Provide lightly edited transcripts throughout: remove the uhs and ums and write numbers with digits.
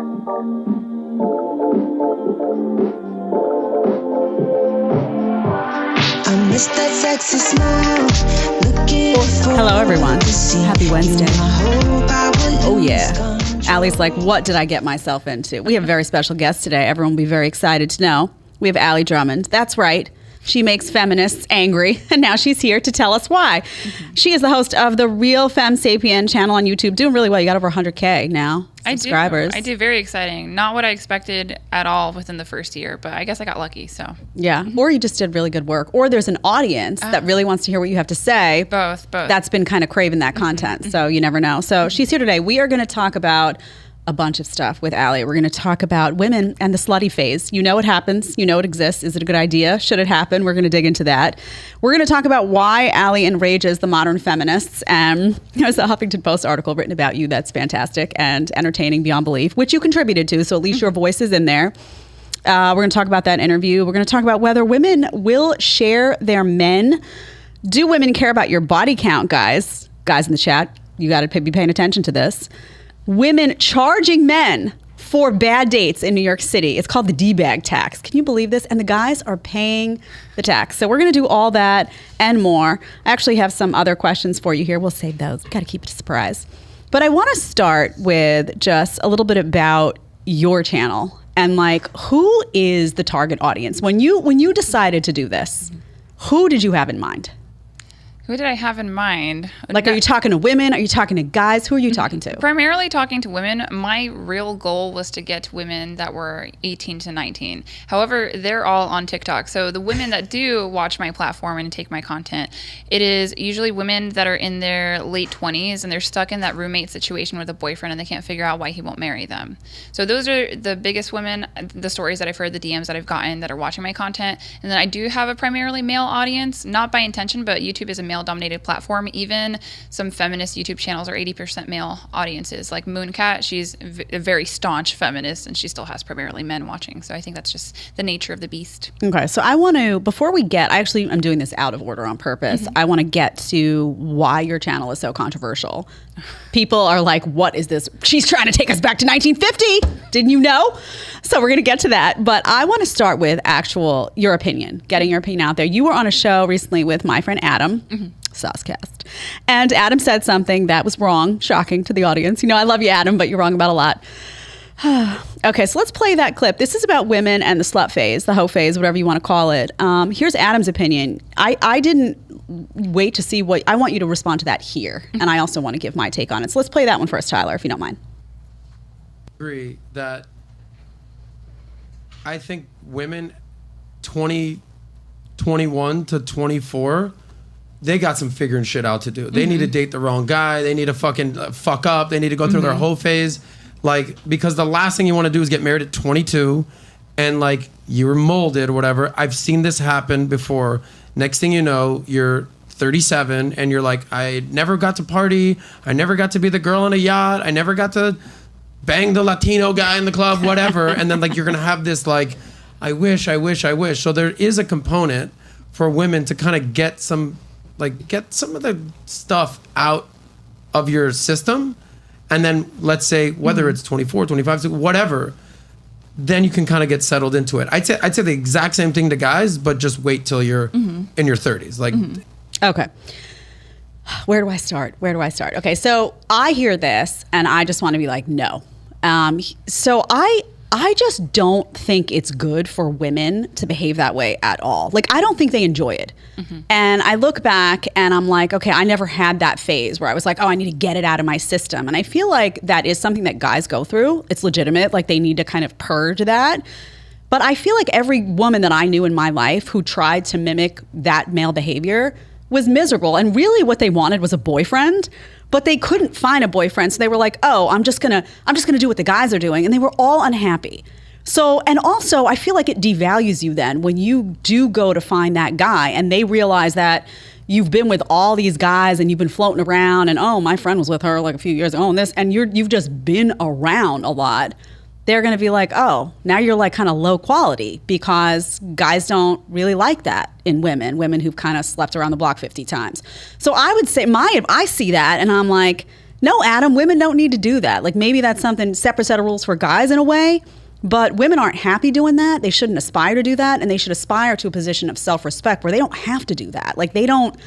Hello, everyone. Happy Wednesday. Oh, yeah. Allie's like, what did I get myself into? We have a very special guest today. Everyone will be very excited to know. We have Allie Drummond. That's right. She makes feminists angry, and now she's here to tell us why. Mm-hmm. She is the host of the Real Femme Sapien channel on YouTube. Doing really well. You got over 100K now. Subscribers. I do. Very exciting. Not what I expected at all within the first year, but I guess I got lucky. So yeah, or you just did really good work, or there's an audience that really wants to hear what you have to say. Both. That's been kind of craving that content. So you never know. So she's here today. We are going to talk about a bunch of stuff with Allie. We're going to talk about women and the slutty phase. You know it happens. You know it exists. Is it a good idea? Should it happen? We're going to dig into that. We're going to talk about why Allie enrages the modern feminists. There's a Huffington Post article written about you that's fantastic and entertaining beyond belief, which you contributed to, so at least your voice is in there. We're going to talk about that interview. We're going to talk about whether women will share their men. Do women care about your body count, guys? Guys in the chat, you got to be paying attention to this. Women charging men for bad dates in New York City. It's called the D-bag tax. Can you believe this? And the guys are paying the tax. So we're going to do all that and more. I actually have some other questions for you here. We'll save those. We've got to keep it a surprise. But I want to start with just a little bit about your channel and like, who is the target audience? When you decided to do this, who did you have in mind? Who did I have in mind? Like, are you talking to women? Are you talking to guys? Who are you talking to? Primarily talking to women. My real goal was to get women that were 18 to 19. However, they're all on TikTok. So the women that do watch my platform and take my content, it is usually women that are in their late 20s and they're stuck in that roommate situation with a boyfriend and they can't figure out why he won't marry them. So those are the biggest women, the stories that I've heard, the DMs that I've gotten that are watching my content. And then I do have a primarily male audience, not by intention, but YouTube is a male-dominated platform. Even some feminist YouTube channels are 80% male audiences. Like Mooncat, she's a very staunch feminist, and she still has primarily men watching. So I think that's just the nature of the beast. Okay, so I want to, before we get, I'm doing this out of order on purpose. Mm-hmm. I want to get to why your channel is so controversial. People are like, what is this? She's trying to take us back to 1950. Didn't you know? So we're going to get to that. But I want to start with your opinion, getting your opinion out there. You were on a show recently with my friend Adam, Saucecast. And Adam said something that was wrong, shocking to the audience. You know, I love you, Adam, but you're wrong about a lot. Okay, so let's play that clip. This is about women and the slut phase, the hoe phase, whatever you want to call it. Here's Adam's opinion. I didn't wait to see what, I want you to respond to that here. And I also want to give my take on it. So let's play that one first, Tyler, if you don't mind. Agree that I think women 21 to 24, they got some figuring shit out to do. They need to date the wrong guy. They need to fucking fuck up. They need to go through their whole phase. Like, because the last thing you want to do is get married at 22 and like you were molded or whatever. I've seen this happen before. Next thing you know, you're 37 and you're like, I never got to party. I never got to be the girl on a yacht. I never got to bang the Latino guy in the club, whatever. And then like, you're going to have this like, I wish. So there is a component for women to kind of get some of the stuff out of your system. And then let's say whether it's 24, 25, whatever, then you can kind of get settled into it. I'd say the exact same thing to guys, but just wait till you're in your 30s. Like, okay. Where do I start? Okay, so I hear this and I just want to be like, no. So I just don't think it's good for women to behave that way at all. Like, I don't think they enjoy it. And I look back and I'm like, okay, I never had that phase where I was like, oh, I need to get it out of my system. And I feel like that is something that guys go through. It's legitimate. Like, they need to kind of purge that. But I feel like every woman that I knew in my life who tried to mimic that male behavior was miserable. And really what they wanted was a boyfriend, but they couldn't find a boyfriend. So they were like, oh, I'm just gonna do what the guys are doing. And they were all unhappy. So, and also I feel like it devalues you then when you do go to find that guy and they realize that you've been with all these guys and you've been floating around and, oh, my friend was with her like a few years ago and this, and you've just been around a lot. They're going to be like, oh, now you're like kind of low quality, because guys don't really like that in women who've kind of slept around the block 50 times. So I would say I see that and I'm like, No, Adam, women don't need to do that. Like maybe that's something separate set of rules for guys in a way, but women aren't happy doing that. They shouldn't aspire to do that, and they should aspire to a position of self-respect where they don't have to do that. Like they don't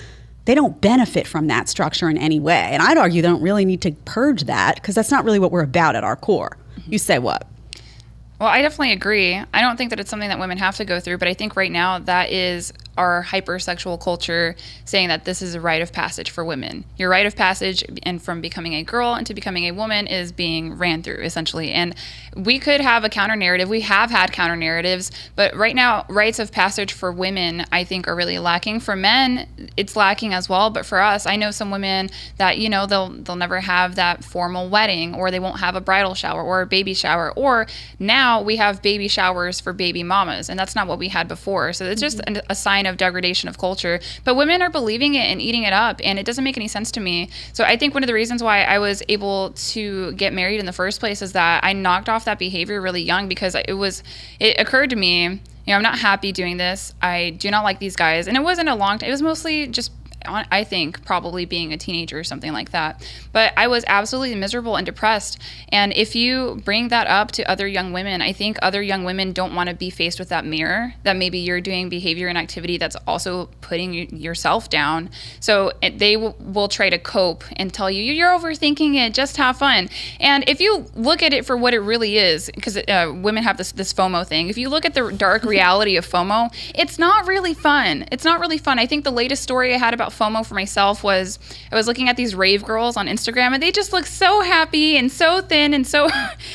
benefit from that structure in any way. And I'd argue they don't really need to purge that because that's not really what we're about at our core. You say what? Well, I definitely agree. I don't think that it's something that women have to go through, but I think right now that is our hypersexual culture saying that this is a rite of passage for women. Your rite of passage and from becoming a girl into becoming a woman is being ran through, essentially. And we could have a counter narrative. We have had counter narratives, but right now, rites of passage for women, I think, are really lacking. For men, it's lacking as well. But for us, I know some women that, you know, they'll never have that formal wedding, or they won't have a bridal shower or a baby shower, or now we have baby showers for baby mamas, and that's not what we had before. So it's just a sign of degradation of culture. But women are believing it and eating it up, and it doesn't make any sense to me. So I think one of the reasons why I was able to get married in the first place is that I knocked off that behavior really young, because it occurred to me, you know, I'm not happy doing this. I do not like these guys. And it wasn't a long time. It was mostly just, I think, probably being a teenager or something like that. But I was absolutely miserable and depressed. And if you bring that up to other young women, I think other young women don't want to be faced with that mirror, that maybe you're doing behavior and activity that's also putting yourself down. So they will try to cope and tell you, you're overthinking it, just have fun. And if you look at it for what it really is, because women have this FOMO thing, if you look at the dark reality of FOMO, it's not really fun. It's not really fun. I think the latest story I had about FOMO for myself was I was looking at these rave girls on Instagram, and they just look so happy and so thin and so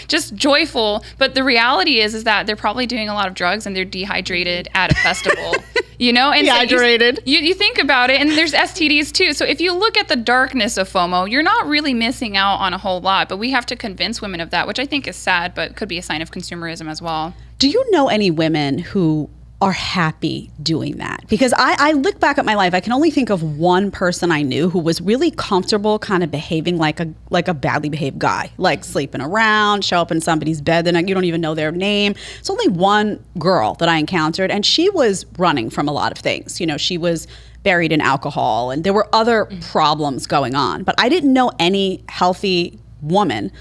just joyful. But the reality is that they're probably doing a lot of drugs and they're dehydrated at a festival, you know? And dehydrated. So you think about it, and there's STDs too. So if you look at the darkness of FOMO, you're not really missing out on a whole lot. But we have to convince women of that, which I think is sad, but could be a sign of consumerism as well. Do you know any women who are happy doing that? Because I look back at my life, I can only think of one person I knew who was really comfortable kind of behaving like a badly behaved guy, like sleeping around, show up in somebody's bed, then you don't even know their name. It's only one girl that I encountered, and she was running from a lot of things. You know, she was buried in alcohol, and there were other problems going on. But I didn't know any healthy woman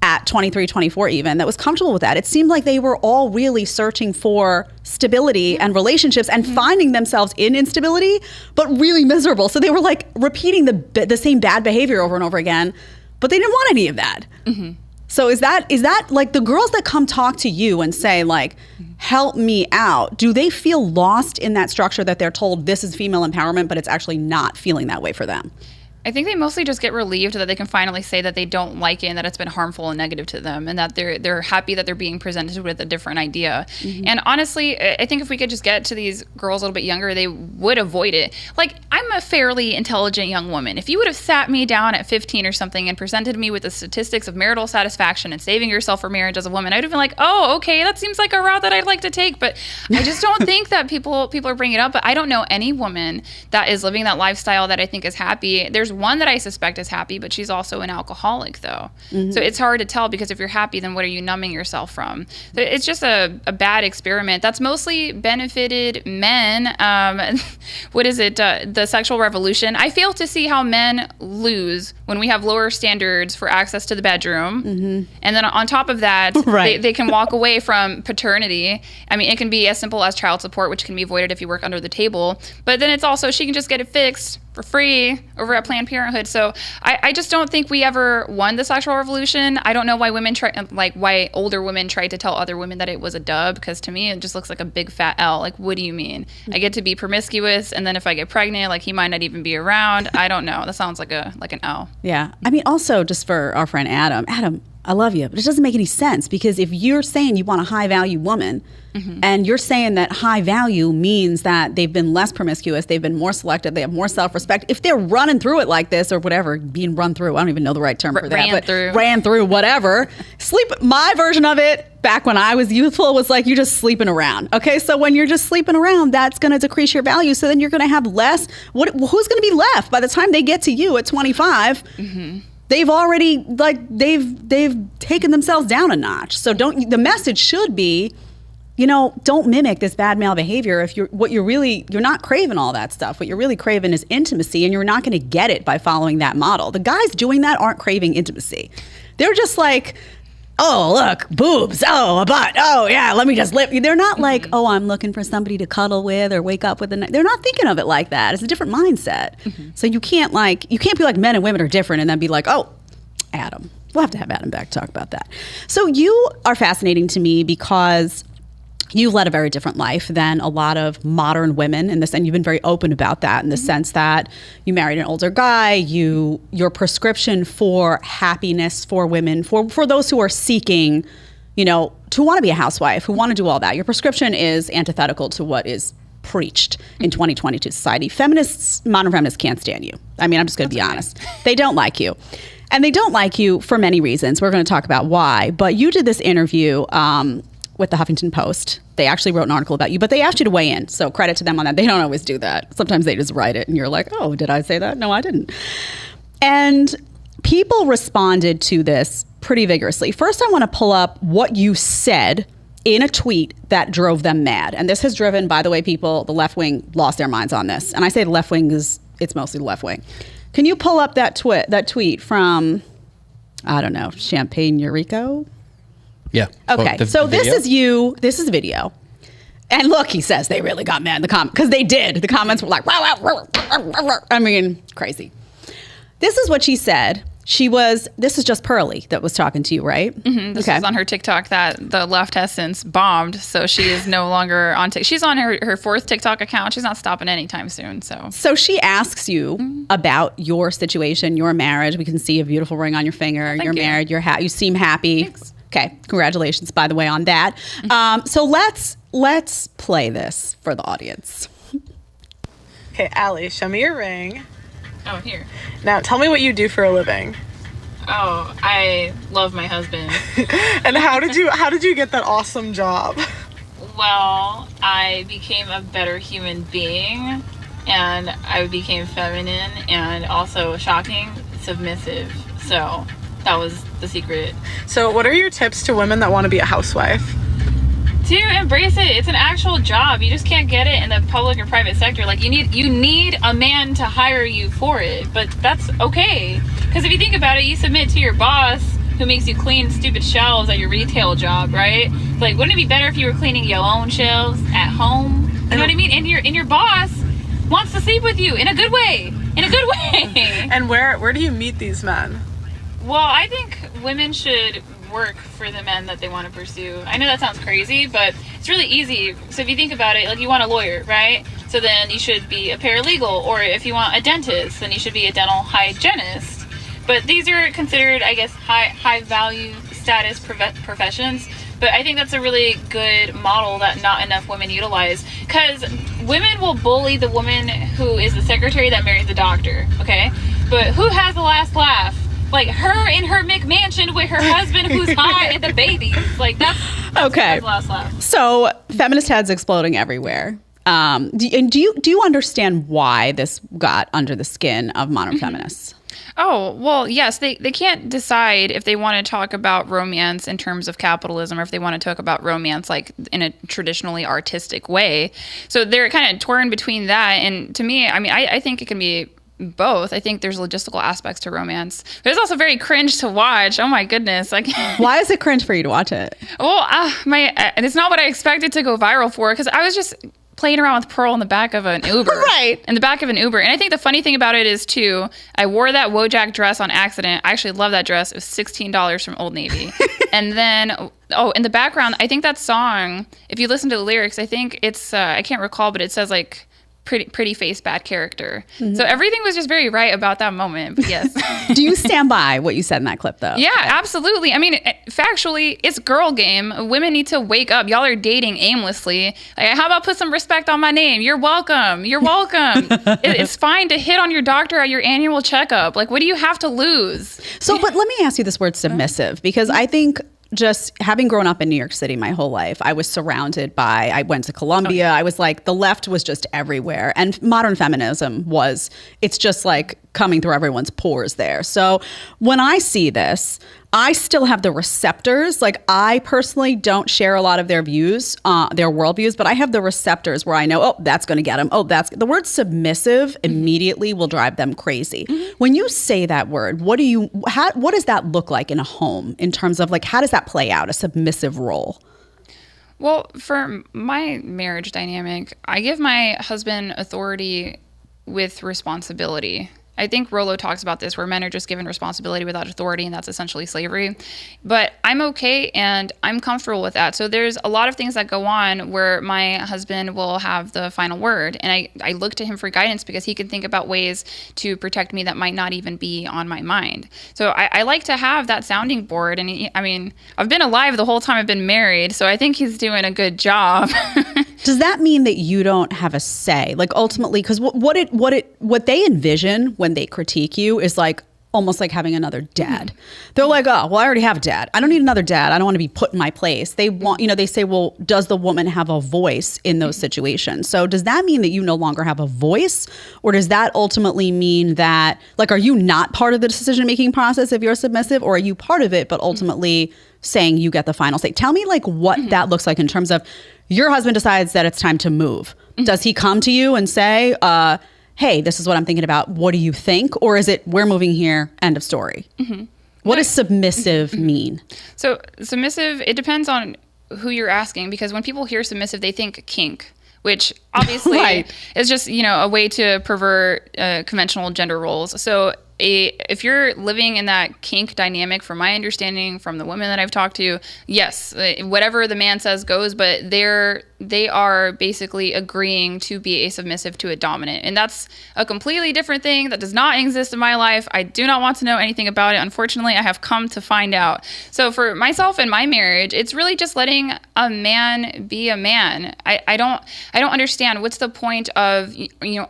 at 23, 24 even, that was comfortable with that. It seemed like they were all really searching for stability and relationships and finding themselves in instability, but really miserable. So they were like repeating the same bad behavior over and over again, but they didn't want any of that. So is that like the girls that come talk to you and say like, help me out, do they feel lost in that structure that they're told this is female empowerment, but it's actually not feeling that way for them? I think they mostly just get relieved that they can finally say that they don't like it and that it's been harmful and negative to them, and that they're happy that they're being presented with a different idea. And honestly, I think if we could just get to these girls a little bit younger, they would avoid it. Like, I'm a fairly intelligent young woman. If you would have sat me down at 15 or something and presented me with the statistics of marital satisfaction and saving yourself for marriage as a woman, I'd have been like, oh, okay, that seems like a route that I'd like to take. But I just don't think that people are bringing it up. But I don't know any woman that is living that lifestyle that I think is happy. There's one that I suspect is happy, but she's also an alcoholic, though. So it's hard to tell, because if you're happy, then what are you numbing yourself from? So it's just a bad experiment that's mostly benefited men. What is it? The sexual revolution. I fail to see how men lose when we have lower standards for access to the bedroom. And then on top of that, they can walk away from paternity. I mean, it can be as simple as child support, which can be avoided if you work under the table. But then it's also, she can just get it fixed for free over at Planned Parenthood. So I just don't think we ever won the sexual revolution. I don't know why why older women tried to tell other women that it was a dub, because to me it just looks like a big fat L. Like, what do you mean? I get to be promiscuous, and then if I get pregnant, like, he might not even be around. I don't know. That sounds like an L. Yeah. I mean, also, just for our friend Adam, I love you, but it doesn't make any sense, because if you're saying you want a high value woman, and you're saying that high value means that they've been less promiscuous, they've been more selective, they have more self-respect. If they're running through it like this, or whatever, being run through, I don't even know the right term for that, ran through, whatever. My version of it back when I was youthful was like, you're just sleeping around. Okay, so when you're just sleeping around, that's going to decrease your value. So then you're going to have less. Who's going to be left by the time they get to you at 25? They've already they've taken themselves down a notch. So the message should be, don't mimic this bad male behavior if you're not craving all that stuff. What you're really craving is intimacy, and you're not going to get it by following that model. The guys doing that aren't craving intimacy. They're just like, oh, look, boobs, oh, a butt, oh, yeah, let me just live. They're not like, oh, I'm looking for somebody to cuddle with or wake up with. They're not thinking of it like that. It's a different mindset. So you can't be like men and women are different and then be like, oh, Adam. We'll have to have Adam back to talk about that. So you are fascinating to me because you've led a very different life than a lot of modern women in this, and you've been very open about that in the sense that you married an older guy. Your prescription for happiness for women, for those who are seeking, to want to be a housewife, who want to do all that, your prescription is antithetical to what is preached in 2022 society. Modern feminists can't stand you. I mean, I'm just going to be honest. They don't like you. And they don't like you for many reasons. We're going to talk about why. But you did this interview with the Huffington Post. They actually wrote an article about you, but they asked you to weigh in. So credit to them on that. They don't always do that. Sometimes they just write it and you're like, oh, did I say that? No, I didn't. And people responded to this pretty vigorously. First, I want to pull up what you said in a tweet that drove them mad. And this has driven, by the way, the left wing lost their minds on this. And I say the left wing because it's mostly the left wing. Can you pull up that tweet from, I don't know, Champagne Eurico? Yeah. Okay, so this is you. This is video. And look, he says they really got mad in the comments. Because they did. The comments were like, I mean, crazy. This is what she said. This is just Pearly that was talking to you, right? This was on her TikTok that the left has since bombed. So she is no longer on TikTok. She's on her fourth TikTok account. She's not stopping anytime soon. So she asks you about your situation, your marriage. We can see a beautiful ring on your finger. You're married. You seem happy. Thanks. Okay. Congratulations, by the way, on that. So let's play this for the audience. Okay, Allie, show me your ring. Oh, here. Now, tell me what you do for a living. Oh, I love my husband. And how did you get that awesome job? Well, I became a better human being, and I became feminine and also shocking, submissive. So that was the secret. So what are your tips to women that want to be a housewife? To embrace it. It's an actual job. You just can't get it in the public or private sector. Like you need a man to hire you for it, but that's okay. Because if you think about it, you submit to your boss who makes you clean stupid shelves at your retail job, right? Like, wouldn't it be better if you were cleaning your own shelves at home? You know what I mean? And your boss wants to sleep with you in a good way. In a good way. And where do you meet these men? Well, I think women should work for the men that they want to pursue. I know that sounds crazy, but it's really easy. So if you think about it, like you want a lawyer, right? So then you should be a paralegal, or if you want a dentist, then you should be a dental hygienist. But these are considered, I guess, high value status professions. But I think that's a really good model that not enough women utilize, because women will bully the woman who is the secretary that marries the doctor, okay? But who has the last laugh? Like her in her McMansion with her husband who's high and the babies. Like that's okay. Last laugh. So feminist heads exploding everywhere. Do you understand why this got under the skin of modern feminists? Oh, well, yes. They can't decide if they want to talk about romance in terms of capitalism or if they want to talk about romance like in a traditionally artistic way. So they're kind of torn between that. And to me, I mean, I think it can be both. I think there's logistical aspects to romance, but it's also very cringe to watch. Oh my goodness! Why is it cringe for you to watch it? Well, it's not what I expected to go viral for, because I was just playing around with Pearl in the back of an Uber. Right. In the back of an Uber. And I think the funny thing about it is, too, I wore that Wojak dress on accident. I actually love that dress. It was $16 from Old Navy. And then, in the background, I think that song, if you listen to the lyrics, I think it's, I can't recall, but it says like, pretty face, bad character. Mm-hmm. So everything was just very right about that moment. But yes. Do you stand by what you said in that clip, though? Yeah, absolutely. I mean, factually, it's girl game. Women need to wake up. Y'all are dating aimlessly. Like, how about put some respect on my name? You're welcome. You're welcome. It's fine to hit on your doctor at your annual checkup. Like, what do you have to lose? So, but let me ask you this word submissive, because I think just having grown up in New York City my whole life, I was surrounded by, I went to Columbia. I was like, the left was just everywhere. And modern feminism it's just like coming through everyone's pores there. So when I see this, I still have the receptors. Like, I personally don't share a lot of their views, their worldviews, but I have the receptors where I know, oh, that's going to get them. Oh, that's the word submissive immediately will drive them crazy. When you say that word, what does that look like in a home in terms of like, how does that play out, a submissive role? Well, for my marriage dynamic, I give my husband authority with responsibility. I think Rollo talks about this, where men are just given responsibility without authority, and that's essentially slavery. But I'm okay, and I'm comfortable with that. So there's a lot of things that go on where my husband will have the final word, and I look to him for guidance because he can think about ways to protect me that might not even be on my mind. So I like to have that sounding board, and I've been alive the whole time I've been married, so I think he's doing a good job. Does that mean that you don't have a say? Like, ultimately, because what they envision when they critique you is like almost like having another dad. They're like, oh, well, I already have a dad. I don't need another dad. I don't want to be put in my place. They want, they say, well, does the woman have a voice in those situations? So does that mean that you no longer have a voice? Or does that ultimately mean that, like, are you not part of the decision-making process if you're submissive, or are you part of it, but ultimately saying you get the final say? Tell me like what that looks like in terms of your husband decides that it's time to move. Does he come to you and say, hey, this is what I'm thinking about. What do you think? Or is it, we're moving here, end of story? What does submissive mean? So submissive, it depends on who you're asking, because when people hear submissive, they think kink, which obviously Right. is just, a way to pervert conventional gender roles. So if you're living in that kink dynamic, from my understanding from the women that I've talked to, yes, whatever the man says goes, but they are basically agreeing to be a submissive to a dominant. And that's a completely different thing that does not exist in my life. I do not want to know anything about it. Unfortunately, I have come to find out. So for myself and my marriage, it's really just letting a man be a man. I don't understand what's the point of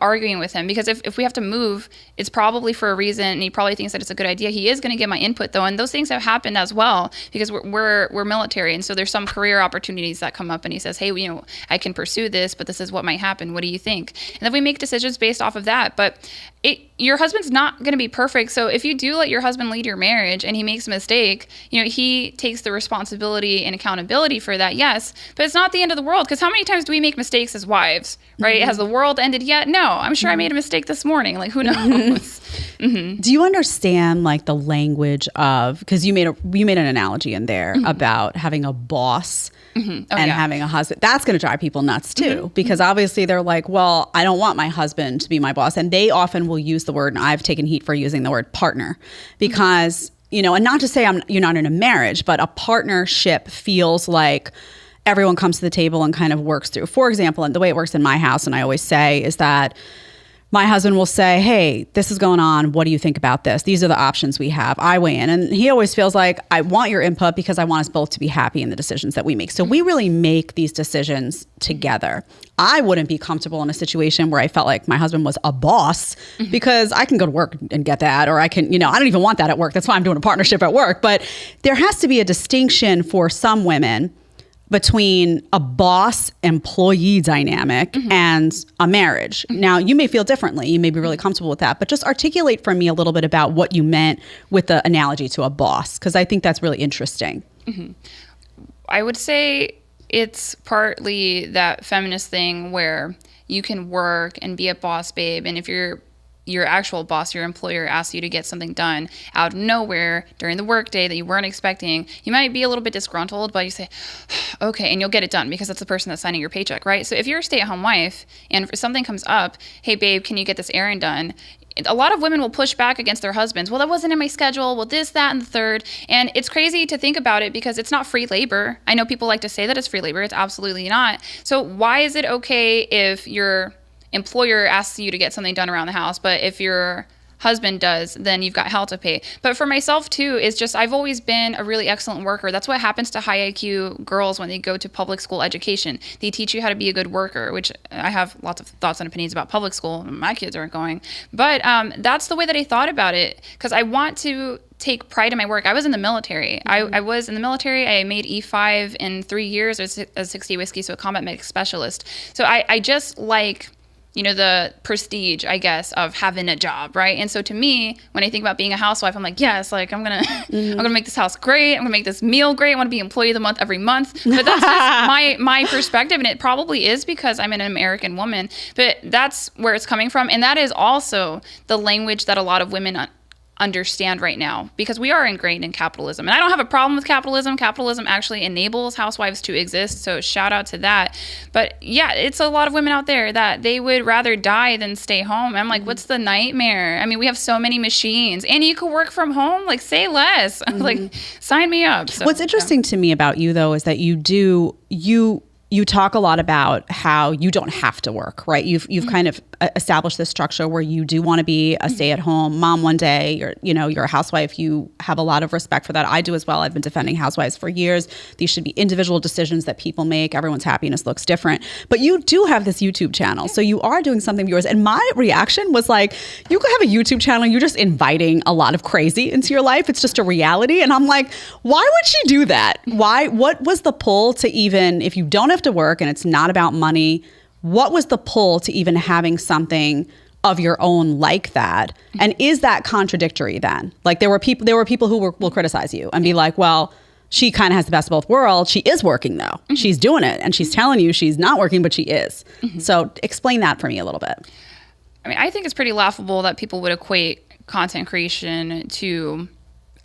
arguing with him, because if we have to move, it's probably for a reason, and he probably thinks that it's a good idea. He is going to get my input though, and those things have happened as well, because we're military, and so there's some career opportunities that come up, and he says, hey, I can pursue this, but this is what might happen. What do you think? And then we make decisions based off of that. But your husband's not going to be perfect. So if you do let your husband lead your marriage and he makes a mistake, he takes the responsibility and accountability for that. Yes, but it's not the end of the world, because how many times do we make mistakes as wives, right? Has the world ended yet? No, I'm sure I made a mistake this morning. Like, who knows? Do you understand like the language of, because you made an analogy in there about having a boss having a husband? That's going to drive people nuts too, because obviously they're like, well, I don't want my husband to be my boss. And they often will use the word, and I've taken heat for using the word partner, because, and not to say you're not in a marriage, but a partnership feels like everyone comes to the table and kind of works through. For example, and the way it works in my house, and I always say, is that my husband will say, hey, this is going on. What do you think about this? These are the options we have. I weigh in. And he always feels like, I want your input because I want us both to be happy in the decisions that we make. So we really make these decisions together. I wouldn't be comfortable in a situation where I felt like my husband was a boss, because I can go to work and get that, or I can, I don't even want that at work. That's why I'm doing a partnership at work. But there has to be a distinction for some women between a boss-employee dynamic and a marriage. Now, you may feel differently. You may be really comfortable with that. But just articulate for me a little bit about what you meant with the analogy to a boss, because I think that's really interesting. I would say it's partly that feminist thing where you can work and be a boss babe. And if your actual boss, your employer, asks you to get something done out of nowhere during the workday that you weren't expecting, you might be a little bit disgruntled, but you say, okay, and you'll get it done because that's the person that's signing your paycheck, right? So if you're a stay-at-home wife and if something comes up, hey, babe, can you get this errand done? A lot of women will push back against their husbands. Well, that wasn't in my schedule. Well, this, that, and the third. And it's crazy to think about it because it's not free labor. I know people like to say that it's free labor. It's absolutely not. So why is it okay if your employer asks you to get something done around the house, but if your husband does, then you've got hell to pay? But for myself too, it's just I've always been a really excellent worker. That's what happens to high IQ girls when they go to public school education. They teach you how to be a good worker, which I have lots of thoughts and opinions about public school. My kids aren't going. But that's the way that I thought about it, because I want to take pride in my work. I was in the military. I was in the military. I made E5 in 3 years as a 60 whiskey, so a combat medic specialist. So I just like the prestige, I guess, of having a job, right? And so to me, when I think about being a housewife, I'm like, yes, like I'm gonna make this house great. I'm gonna make this meal great. I want to be employee of the month every month. But that's just my perspective, and it probably is because I'm an American woman. But that's where it's coming from, and that is also the language that a lot of women understand right now, because we are ingrained in capitalism. And I don't have a problem with capitalism. Capitalism actually enables housewives to exist, so shout out to that. But yeah, it's a lot of women out there that they would rather die than stay home. I'm like, what's the nightmare? I mean, we have so many machines, and you could work from home. Like, say less. Like, sign me up. So, what's interesting to me about you, though, is that you talk a lot about how you don't have to work, right? You've kind of established this structure where you do want to be a stay-at-home mom one day. You're a housewife. You have a lot of respect for that. I do as well. I've been defending housewives for years. These should be individual decisions that people make. Everyone's happiness looks different. But you do have this YouTube channel, so you are doing something with yours. And my reaction was like, you could have a YouTube channel. You're just inviting a lot of crazy into your life. It's just a reality. And I'm like, why would she do that? What was the pull to even, if you don't have to work and it's not about money, what was the pull to even having something of your own like that? And is that contradictory then? Like, there were people who will criticize you and be like, well, she kind of has the best of both worlds. She is working though. She's doing it, and she's telling you she's not working, but she is. So explain that for me a little bit. I mean, I think it's pretty laughable that people would equate content creation to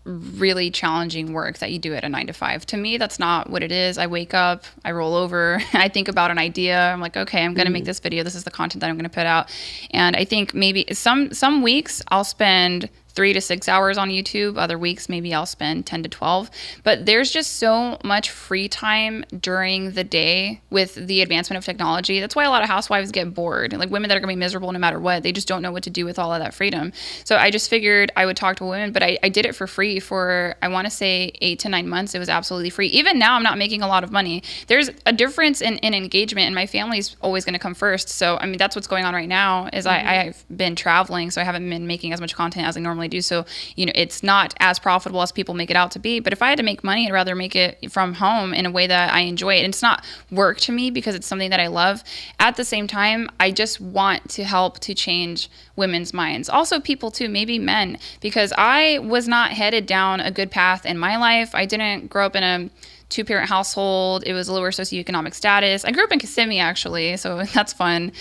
really challenging work that you do at a 9 to 5. To me, that's not what it is. I wake up, I roll over, I think about an idea. I'm like, okay, I'm going to make this video. This is the content that I'm going to put out. And I think maybe some weeks I'll spend 3 to 6 hours on YouTube. Other weeks, maybe I'll spend 10 to 12. But there's just so much free time during the day with the advancement of technology. That's why a lot of housewives get bored. Like, women that are gonna be miserable no matter what, they just don't know what to do with all of that freedom. So I just figured I would talk to women, but I did it for free for, I wanna say 8 to 9 months. It was absolutely free. Even now, I'm not making a lot of money. There's a difference in engagement, and my family's always gonna come first. So, I mean, that's what's going on right now is I've been traveling, so I haven't been making as much content as I normally do. So, it's not as profitable as people make it out to be. But if I had to make money, I'd rather make it from home in a way that I enjoy it. And it's not work to me because it's something that I love. At the same time, I just want to help to change women's minds. Also people too, maybe men, because I was not headed down a good path in my life. I didn't grow up in a 2-parent household. It was lower socioeconomic status. I grew up in Kissimmee, actually, so that's fun.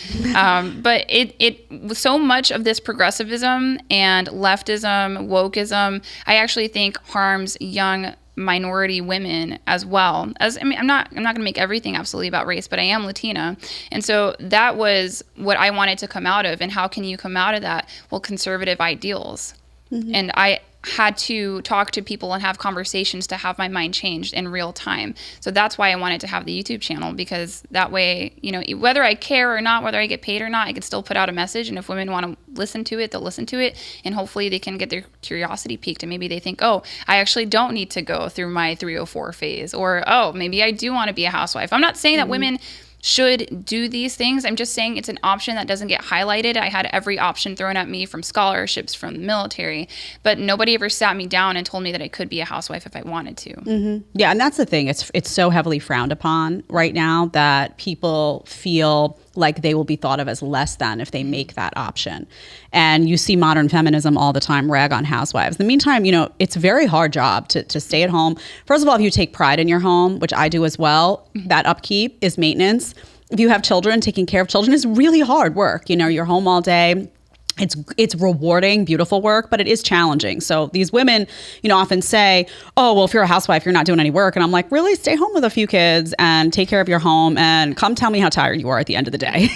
But it so much of this progressivism and leftism, wokeism, I actually think harms young minority women as well. I'm not going to make everything absolutely about race, but I am Latina. And so that was what I wanted to come out of. And how can you come out of that? Well, conservative ideals. And I had to talk to people and have conversations to have my mind changed in real time. So that's why I wanted to have the YouTube channel, because that way, whether I care or not, whether I get paid or not, I can still put out a message. And if women want to listen to it, they'll listen to it. And hopefully they can get their curiosity piqued. And maybe they think, oh, I actually don't need to go through my 304 phase. Or, oh, maybe I do want to be a housewife. I'm not saying that women should do these things. I'm just saying it's an option that doesn't get highlighted. I had every option thrown at me, from scholarships, from the military, but nobody ever sat me down and told me that I could be a housewife if I wanted to. Yeah, and that's the thing. It's so heavily frowned upon right now that people feel like they will be thought of as less than if they make that option. And you see modern feminism all the time rag on housewives. In the meantime, it's a very hard job to stay at home. First of all, if you take pride in your home, which I do as well, that upkeep is maintenance. If you have children, taking care of children is really hard work. You're home all day. It's rewarding, beautiful work, but it is challenging. So these women, often say, oh, well, if you're a housewife, you're not doing any work. And I'm like, really? Stay home with a few kids and take care of your home and come tell me how tired you are at the end of the day,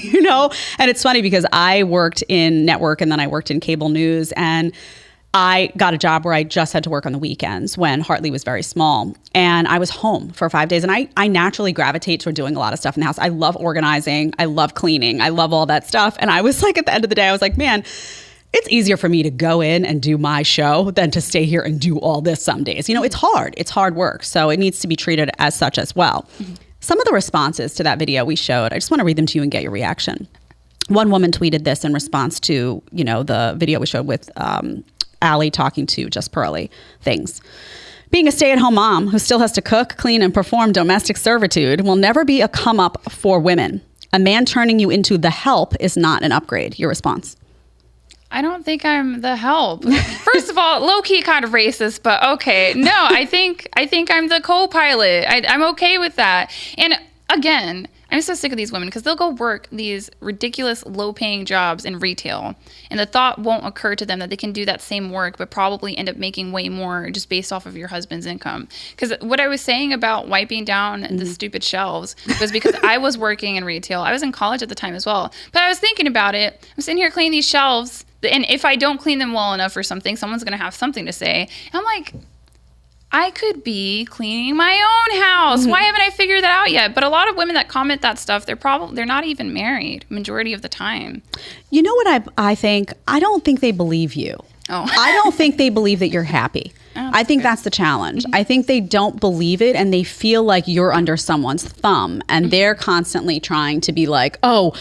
And it's funny because I worked in network and then I worked in cable news, and I got a job where I just had to work on the weekends when Hartley was very small. And I was home for 5 days. And I naturally gravitate toward doing a lot of stuff in the house. I love organizing. I love cleaning. I love all that stuff. And I was like, at the end of the day, I was like, man, it's easier for me to go in and do my show than to stay here and do all this some days. It's hard. It's hard work. So it needs to be treated as such as well. Some of the responses to that video we showed, I just want to read them to you and get your reaction. One woman tweeted this in response to, the video we showed with Allie talking to Just Pearly things. Being a stay-at-home mom who still has to cook, clean, and perform domestic servitude will never be a come-up for women. A man turning you into the help is not an upgrade. Your response? I don't think I'm the help. First of all, low key kind of racist, but okay. No, I think I'm the co-pilot. I'm okay with that. And again, I'm so sick of these women because they'll go work these ridiculous low-paying jobs in retail, and the thought won't occur to them that they can do that same work but probably end up making way more just based off of your husband's income. Because what I was saying about wiping down the stupid shelves was because I was working in retail. I was in college at the time as well. But I was thinking about it. I'm sitting here cleaning these shelves, and if I don't clean them well enough or something, someone's going to have something to say. And I'm like, I could be cleaning my own house. Why haven't I figured that out yet? But a lot of women that comment that stuff, they're not even married majority of the time. You know what I think? I don't think they believe you. Oh. I don't think they believe that you're happy. Oh, I think good. that's the challenge. I think they don't believe it, and they feel like you're under someone's thumb, and they're constantly trying to be like, oh,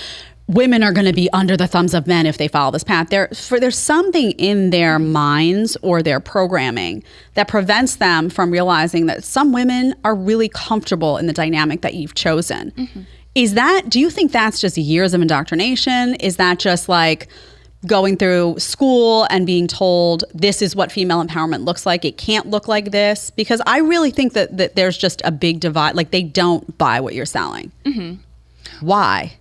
women are going to be under the thumbs of men if they follow this path. There's something in their minds or their programming that prevents them from realizing that some women are really comfortable in the dynamic that you've chosen. Do you think that's just years of indoctrination? Is that just like going through school and being told this is what female empowerment looks like? It can't look like this? Because I really think that there's just a big divide. Like, they don't buy what you're selling. Why?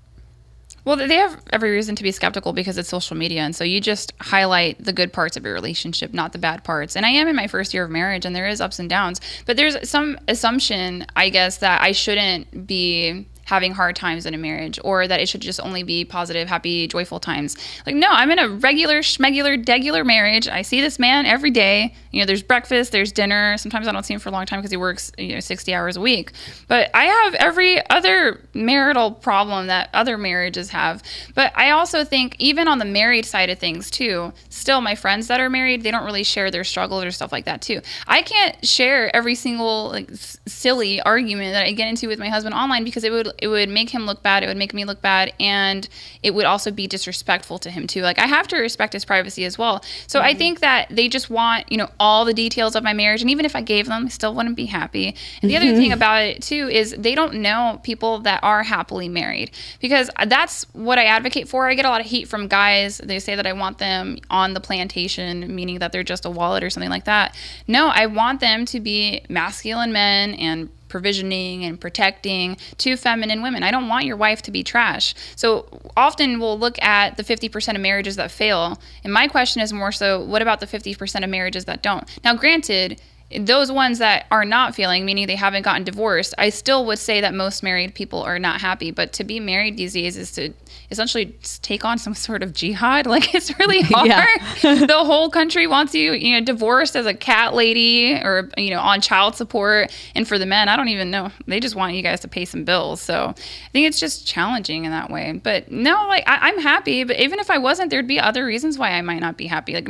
Well, they have every reason to be skeptical because it's social media. And so you just highlight the good parts of your relationship, not the bad parts. And I am in my first year of marriage, and there is ups and downs. But there's some assumption, I guess, that I shouldn't be having hard times in a marriage, or that it should just only be positive, happy, joyful times. Like, no, I'm in a regular, schmegular, degular marriage. I see this man every day. You know, there's breakfast, there's dinner. Sometimes I don't see him for a long time because he works, 60 hours a week. But I have every other marital problem that other marriages have. But I also think even on the married side of things too, still my friends that are married, they don't really share their struggles or stuff like that too. I can't share every single silly argument that I get into with my husband online because it would make him look bad, it would make me look bad, and it would also be disrespectful to him too. Like, I have to respect his privacy as well. So I think that they just want, all the details of my marriage, and even if I gave them, I still wouldn't be happy. And the other thing about it too is they don't know people that are happily married, because that's what I advocate for. I get a lot of heat from guys. They say that I want them on the plantation, meaning that they're just a wallet or something like that. No, I want them to be masculine men and provisioning and protecting to feminine women. I don't want your wife to be trash. So often we'll look at the 50% of marriages that fail. And my question is more so, what about the 50% of marriages that don't? Now, granted, those ones that are not failing, meaning they haven't gotten divorced, I still would say that most married people are not happy. But to be married these days is to essentially take on some sort of jihad. Like, it's really hard. Yeah. The whole country wants you, divorced as a cat lady or, on child support. And for the men, I don't even know. They just want you guys to pay some bills. So I think it's just challenging in that way. But no, I'm happy. But even if I wasn't, there'd be other reasons why I might not be happy. Like,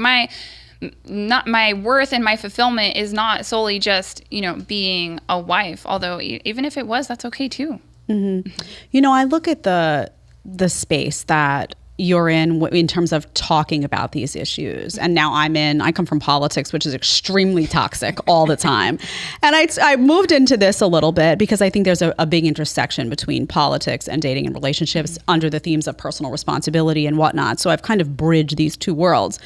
not my worth and my fulfillment is not solely just, being a wife. Although even if it was, that's okay too. I look at the space that you're in terms of talking about these issues. And now I come from politics, which is extremely toxic all the time. And I moved into this a little bit because I think there's a big intersection between politics and dating and relationships under the themes of personal responsibility and whatnot. So I've kind of bridged these two worlds.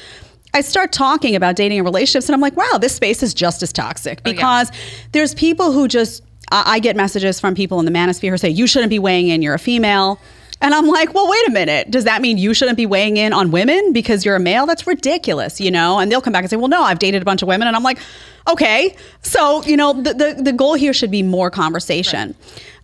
I start talking about dating and relationships, and I'm like, wow, this space is just as toxic, because there's people who I get messages from people in the manosphere who say, you shouldn't be weighing in, you're a female. And I'm like, well, wait a minute. Does that mean you shouldn't be weighing in on women because you're a male? That's ridiculous, And they'll come back and say, well, no, I've dated a bunch of women. And I'm like, okay. So, the goal here should be more conversation.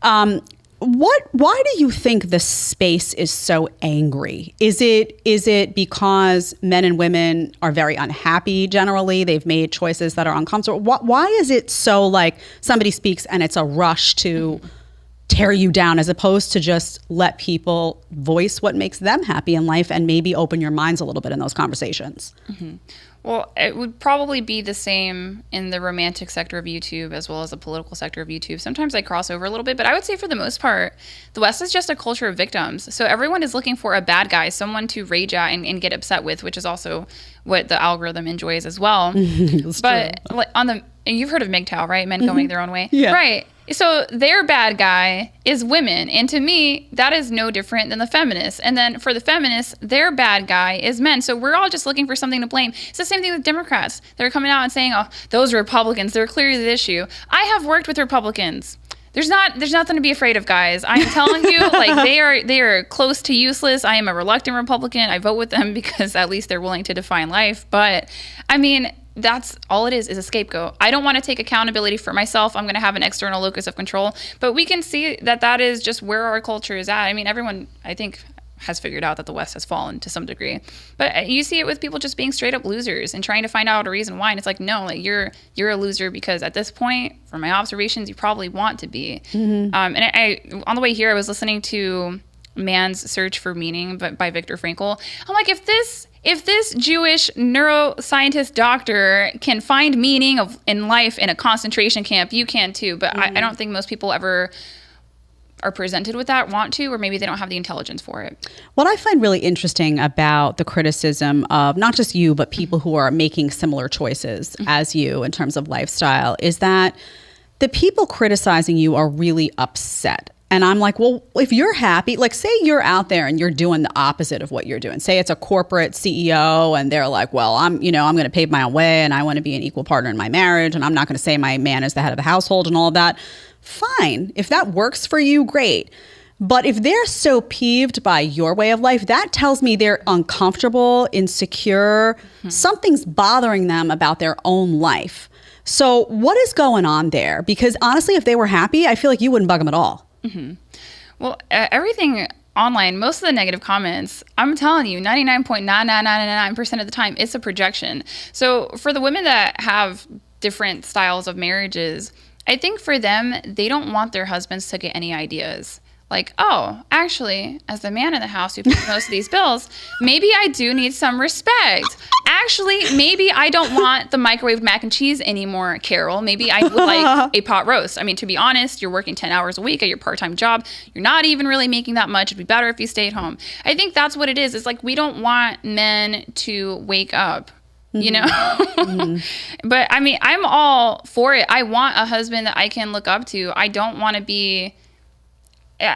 Right. Why do you think the space is so angry? Is it because men and women are very unhappy generally? They've made choices that are uncomfortable. Why is it so like somebody speaks and it's a rush to tear you down, as opposed to just let people voice what makes them happy in life and maybe open your minds a little bit in those conversations? Well, it would probably be the same in the romantic sector of YouTube as well as the political sector of YouTube. Sometimes I cross over a little bit, but I would say for the most part, the West is just a culture of victims. So everyone is looking for a bad guy, someone to rage at and get upset with, which is also what the algorithm enjoys as well. But like, on the and you've heard of MGTOW, right? Men going their own way. Yeah. Right. So their bad guy is women. And to me, that is no different than the feminists. And then for the feminists, their bad guy is men. So we're all just looking for something to blame. It's the same thing with Democrats. They're coming out and saying, oh, those Republicans, they're clearly the issue. I have worked with Republicans. There's nothing to be afraid of, guys. I'm telling you, like they are close to useless. I am a reluctant Republican. I vote with them because at least they're willing to define life. But I mean, that's all it is a scapegoat. I don't want to take accountability for myself. I'm going to have an external locus of control. But we can see that is just where our culture is at. I mean, everyone, I think, has figured out that the West has fallen to some degree. But you see it with people just being straight up losers and trying to find out a reason why. And it's like, no, like you're a loser because at this point, from my observations, you probably want to be. And I on the way here, I was listening to Man's Search for Meaning by Viktor Frankl. I'm like, if this Jewish neuroscientist doctor can find meaning in life in a concentration camp, you can too. But I don't think most people ever are presented with that, want to, or maybe they don't have the intelligence for it. What I find really interesting about the criticism of not just you, but people who are making similar choices as you in terms of lifestyle is that the people criticizing you are really upset. And I'm like, well, if you're happy, like say you're out there and you're doing the opposite of what you're doing. Say it's a corporate CEO and they're like, well, I'm going to pave my own way and I want to be an equal partner in my marriage and I'm not going to say my man is the head of the household and all of that. Fine. If that works for you, great. But if they're so peeved by your way of life, that tells me they're uncomfortable, insecure, something's bothering them about their own life. So what is going on there? Because honestly, if they were happy, I feel like you wouldn't bug them at all. Well, everything online, most of the negative comments, I'm telling you, 99.99999% of the time, it's a projection. So for the women that have different styles of marriages, I think for them, they don't want their husbands to get any ideas. Like, oh, actually, as the man in the house who pays most of these bills, maybe I do need some respect. Actually, maybe I don't want the microwaved mac and cheese anymore, Carol. Maybe I would like a pot roast. I mean, to be honest, you're working 10 hours a week at your part-time job. You're not even really making that much. It'd be better if you stayed home. I think that's what it is. It's like we don't want men to wake up. You know, but I mean, I'm all for it. I want a husband that I can look up to. I don't want to be,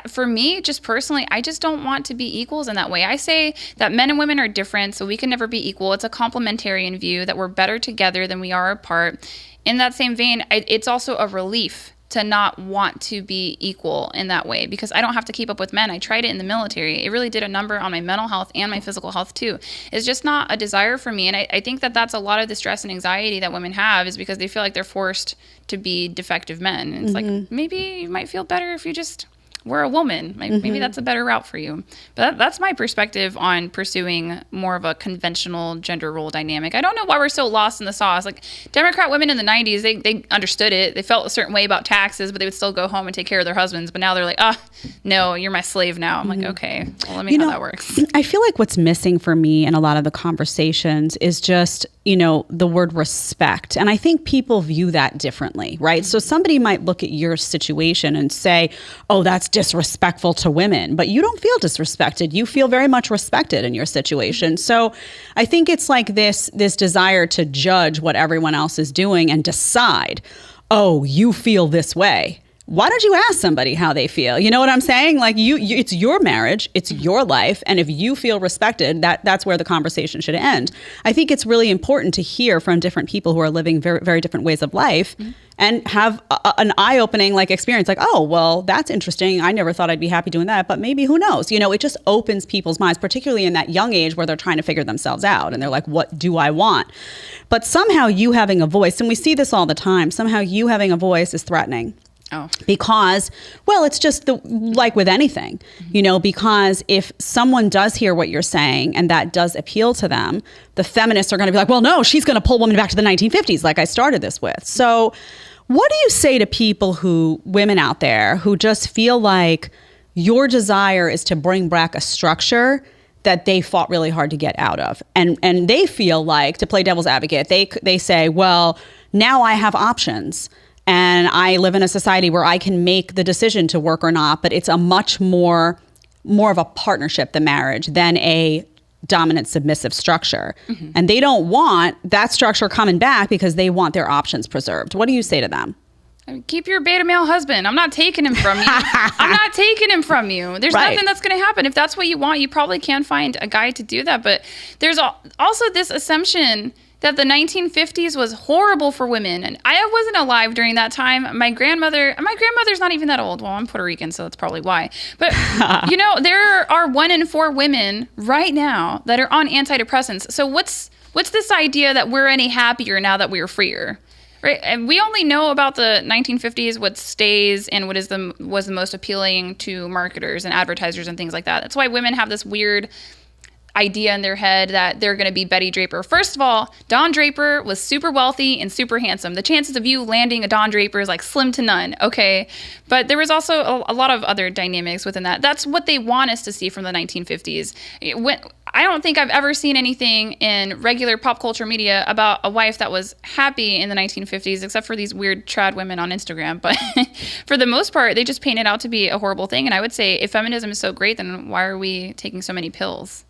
for me, just personally, I just don't want to be equals in that way. I say that men and women are different, so we can never be equal. It's a complementarian view that we're better together than we are apart. In that same vein, it's also a relief to not want to be equal in that way because I don't have to keep up with men. I tried it in the military. It really did a number on my mental health and my physical health too. It's just not a desire for me. And I think that that's a lot of the stress and anxiety that women have is because they feel like they're forced to be defective men. And it's like, maybe you might feel better if you just were a woman. Maybe that's a better route for you. But that's my perspective on pursuing more of a conventional gender role dynamic. I don't know why we're so lost in the sauce. Like Democrat women in the 90s, they understood it. They felt a certain way about taxes, but they would still go home and take care of their husbands. But now they're like, no, you're my slave now. I'm like, okay, well, let me know how that works. I feel like what's missing for me in a lot of the conversations is just, the word respect. And I think people view that differently, right? So somebody might look at your situation and say, oh, that's disrespectful to women, but you don't feel disrespected. You feel very much respected in your situation. So I think it's like this desire to judge what everyone else is doing and decide, oh, you feel this way. Why don't you ask somebody how they feel? You know what I'm saying? Like you it's your marriage, it's your life. And if you feel respected, that's where the conversation should end. I think it's really important to hear from different people who are living very, very different ways of life and have an eye-opening experience. Like, oh, well, that's interesting. I never thought I'd be happy doing that, but maybe who knows? It just opens people's minds, particularly in that young age where they're trying to figure themselves out. And they're like, what do I want? But somehow you having a voice, and we see this all the time, somehow you having a voice is threatening. Oh. Because, well, it's just like with anything, because if someone does hear what you're saying and that does appeal to them, the feminists are going to be like, well, no, she's going to pull women back to the 1950s like I started this with. So what do you say to women out there who just feel like your desire is to bring back a structure that they fought really hard to get out of? And they feel like, to play devil's advocate, they say, well, now I have options. And I live in a society where I can make the decision to work or not, but it's a much more of a partnership, the marriage, than a dominant submissive structure. And they don't want that structure coming back because they want their options preserved. What do you say to them? Keep your beta male husband. I'm not taking him from you. I'm not taking him from you. There's nothing that's going to happen. If that's what you want, you probably can find a guy to do that. But there's also this assumption that the 1950s was horrible for women. And I wasn't alive during that time. My grandmother's not even that old. Well, I'm Puerto Rican, so that's probably why. But, there are 1 in 4 women right now that are on antidepressants. So what's this idea that we're any happier now that we're freer? Right, and we only know about the 1950s, what stays and what was the most appealing to marketers and advertisers and things like that. That's why women have this weird idea in their head that they're going to be Betty Draper. First of all, Don Draper was super wealthy and super handsome. The chances of you landing a Don Draper is like slim to none, okay? But there was also a lot of other dynamics within that. That's what they want us to see from the 1950s. I don't think I've ever seen anything in regular pop culture media about a wife that was happy in the 1950s, except for these weird trad women on Instagram. But for the most part, they just paint it out to be a horrible thing. And I would say if feminism is so great, then why are we taking so many pills?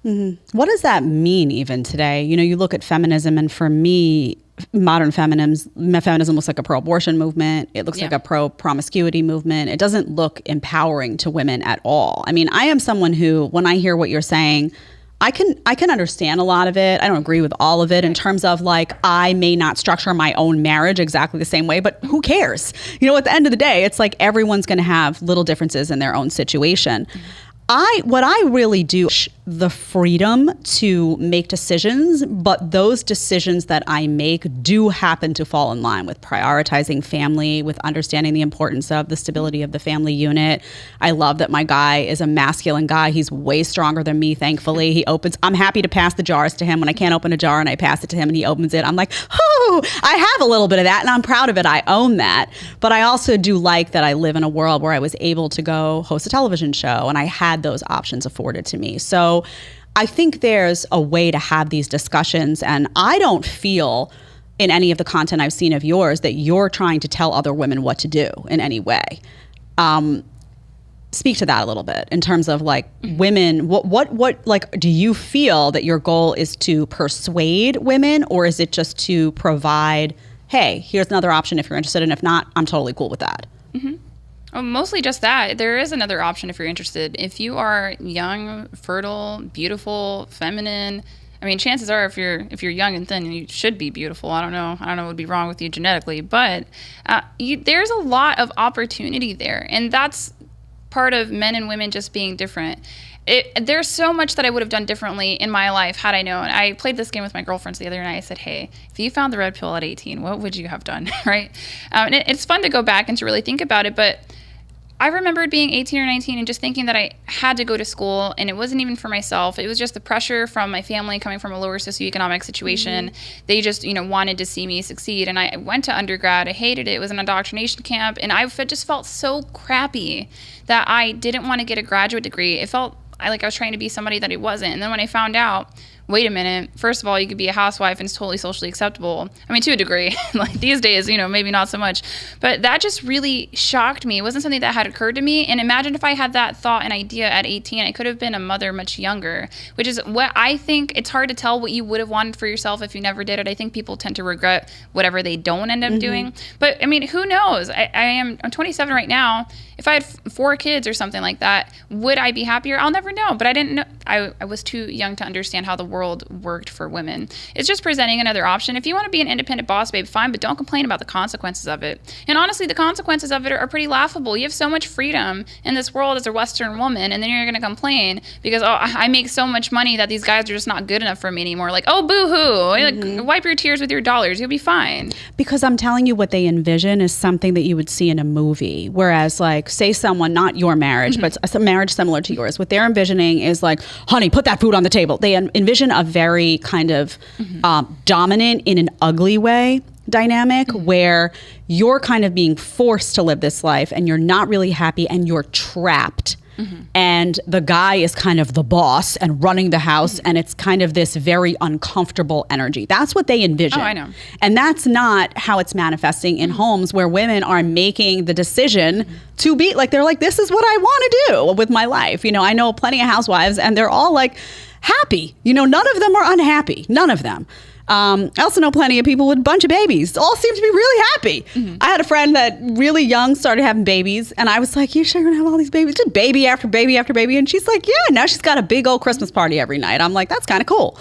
What does that mean even today? You look at feminism, and for me, modern feminism looks like a pro-abortion movement. It looks like a pro-promiscuity movement. It doesn't look empowering to women at all. I mean, I am someone who, when I hear what you're saying, I can understand a lot of it. I don't agree with all of it in terms of like, I may not structure my own marriage exactly the same way, but who cares? At the end of the day, it's like everyone's going to have little differences in their own situation. What I really do, the freedom to make decisions, but those decisions that I make do happen to fall in line with prioritizing family, with understanding the importance of the stability of the family unit. I love that my guy is a masculine guy. He's way stronger than me, thankfully. I'm happy to pass the jars to him when I can't open a jar and I pass it to him and he opens it. I'm like, oh, I have a little bit of that and I'm proud of it. I own that. But I also do like that I live in a world where I was able to go host a television show and I had those options afforded to me. So I think there's a way to have these discussions, and I don't feel in any of the content I've seen of yours that you're trying to tell other women what to do in any way. Speak to that a little bit in terms of like women, what like, do you feel that your goal is to persuade women, or is it just to provide, hey, here's another option if you're interested, and if not, I'm totally cool with that? Well, mostly just that. There is another option if you're interested. If you are young, fertile, beautiful, feminine, I mean, chances are if you're young and thin, you should be beautiful. I don't know what would be wrong with you genetically, but there's a lot of opportunity there, and that's part of men and women just being different. There's so much that I would have done differently in my life had I known. I played this game with my girlfriends the other night. I said, hey, if you found the red pill at 18, what would you have done, right? And it's fun to go back and to really think about it, but I remembered being 18 or 19 and just thinking that I had to go to school, and it wasn't even for myself. It was just the pressure from my family coming from a lower socioeconomic situation. They just, wanted to see me succeed. And I went to undergrad. I hated it. It was an indoctrination camp, and I just felt so crappy that I didn't want to get a graduate degree. It felt like I was trying to be somebody that I wasn't. And then when I found out, wait a minute, first of all, you could be a housewife and it's totally socially acceptable. I mean, to a degree, like these days, maybe not so much. But that just really shocked me. It wasn't something that had occurred to me. And imagine if I had that thought and idea at 18, I could have been a mother much younger, which is what I think. It's hard to tell what you would have wanted for yourself if you never did it. I think people tend to regret whatever they don't end up doing. But I mean, who knows? I'm 27 right now. If I had 4 kids or something like that, would I be happier? I'll never know. But I didn't know. I was too young to understand how the world worked for women. It's just presenting another option. If you want to be an independent boss, babe, fine, but don't complain about the consequences of it. And honestly, the consequences of it are pretty laughable. You have so much freedom in this world as a Western woman, and then you're going to complain because, I make so much money that these guys are just not good enough for me anymore. Like, oh, boo-hoo. Like, wipe your tears with your dollars. You'll be fine. Because I'm telling you, what they envision is something that you would see in a movie. Whereas, like, say someone, not your marriage, but a marriage similar to yours, what they're envisioning is like, honey, put that food on the table. They envision a very kind of dominant in an ugly way dynamic where you're kind of being forced to live this life and you're not really happy and you're trapped and the guy is kind of the boss and running the house, and it's kind of this very uncomfortable energy. That's what they envision. Oh, I know. And that's not how it's manifesting in homes where women are making the decision to be like, they're like, this is what I want to do with my life. You know, I know plenty of housewives, and they're all like happy. You know, none of them are unhappy. None of them. I also know plenty of people with a bunch of babies. All seem to be really happy. I had a friend that really young started having babies, and I was like, you sure you're gonna have all these babies? Just baby after baby after baby. And she's like, yeah, now she's got a big old Christmas party every night. I'm like, that's kind of cool.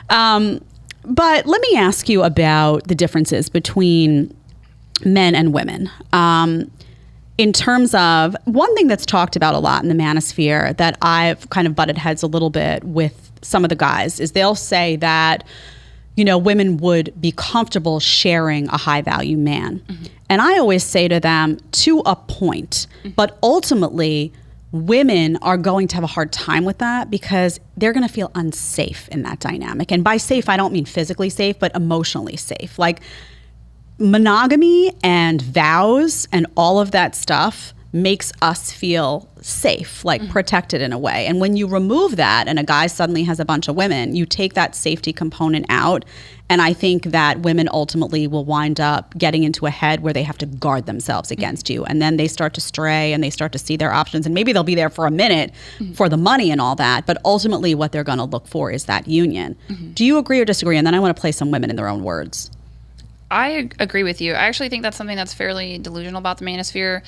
But let me ask you about the differences between men and women. In terms of one thing that's talked about a lot in the manosphere that I've kind of butted heads a little bit with some of the guys is they'll say that, you know, women would be comfortable sharing a high value man. And I always say to them, to a point, but ultimately women are going to have a hard time with that because they're going to feel unsafe in that dynamic. And by safe, I don't mean physically safe, but emotionally safe. Like monogamy and vows and all of that stuff makes us feel safe, like protected in a way. And when you remove that and a guy suddenly has a bunch of women, you take that safety component out. And I think that women ultimately will wind up getting into a head where they have to guard themselves against you. And then they start to stray and they start to see their options. And maybe they'll be there for a minute for the money and all that. But ultimately what they're going to look for is that union. Do you agree or disagree? And then I want to play some women in their own words. I agree with you. I actually think that's something that's fairly delusional about the manosphere.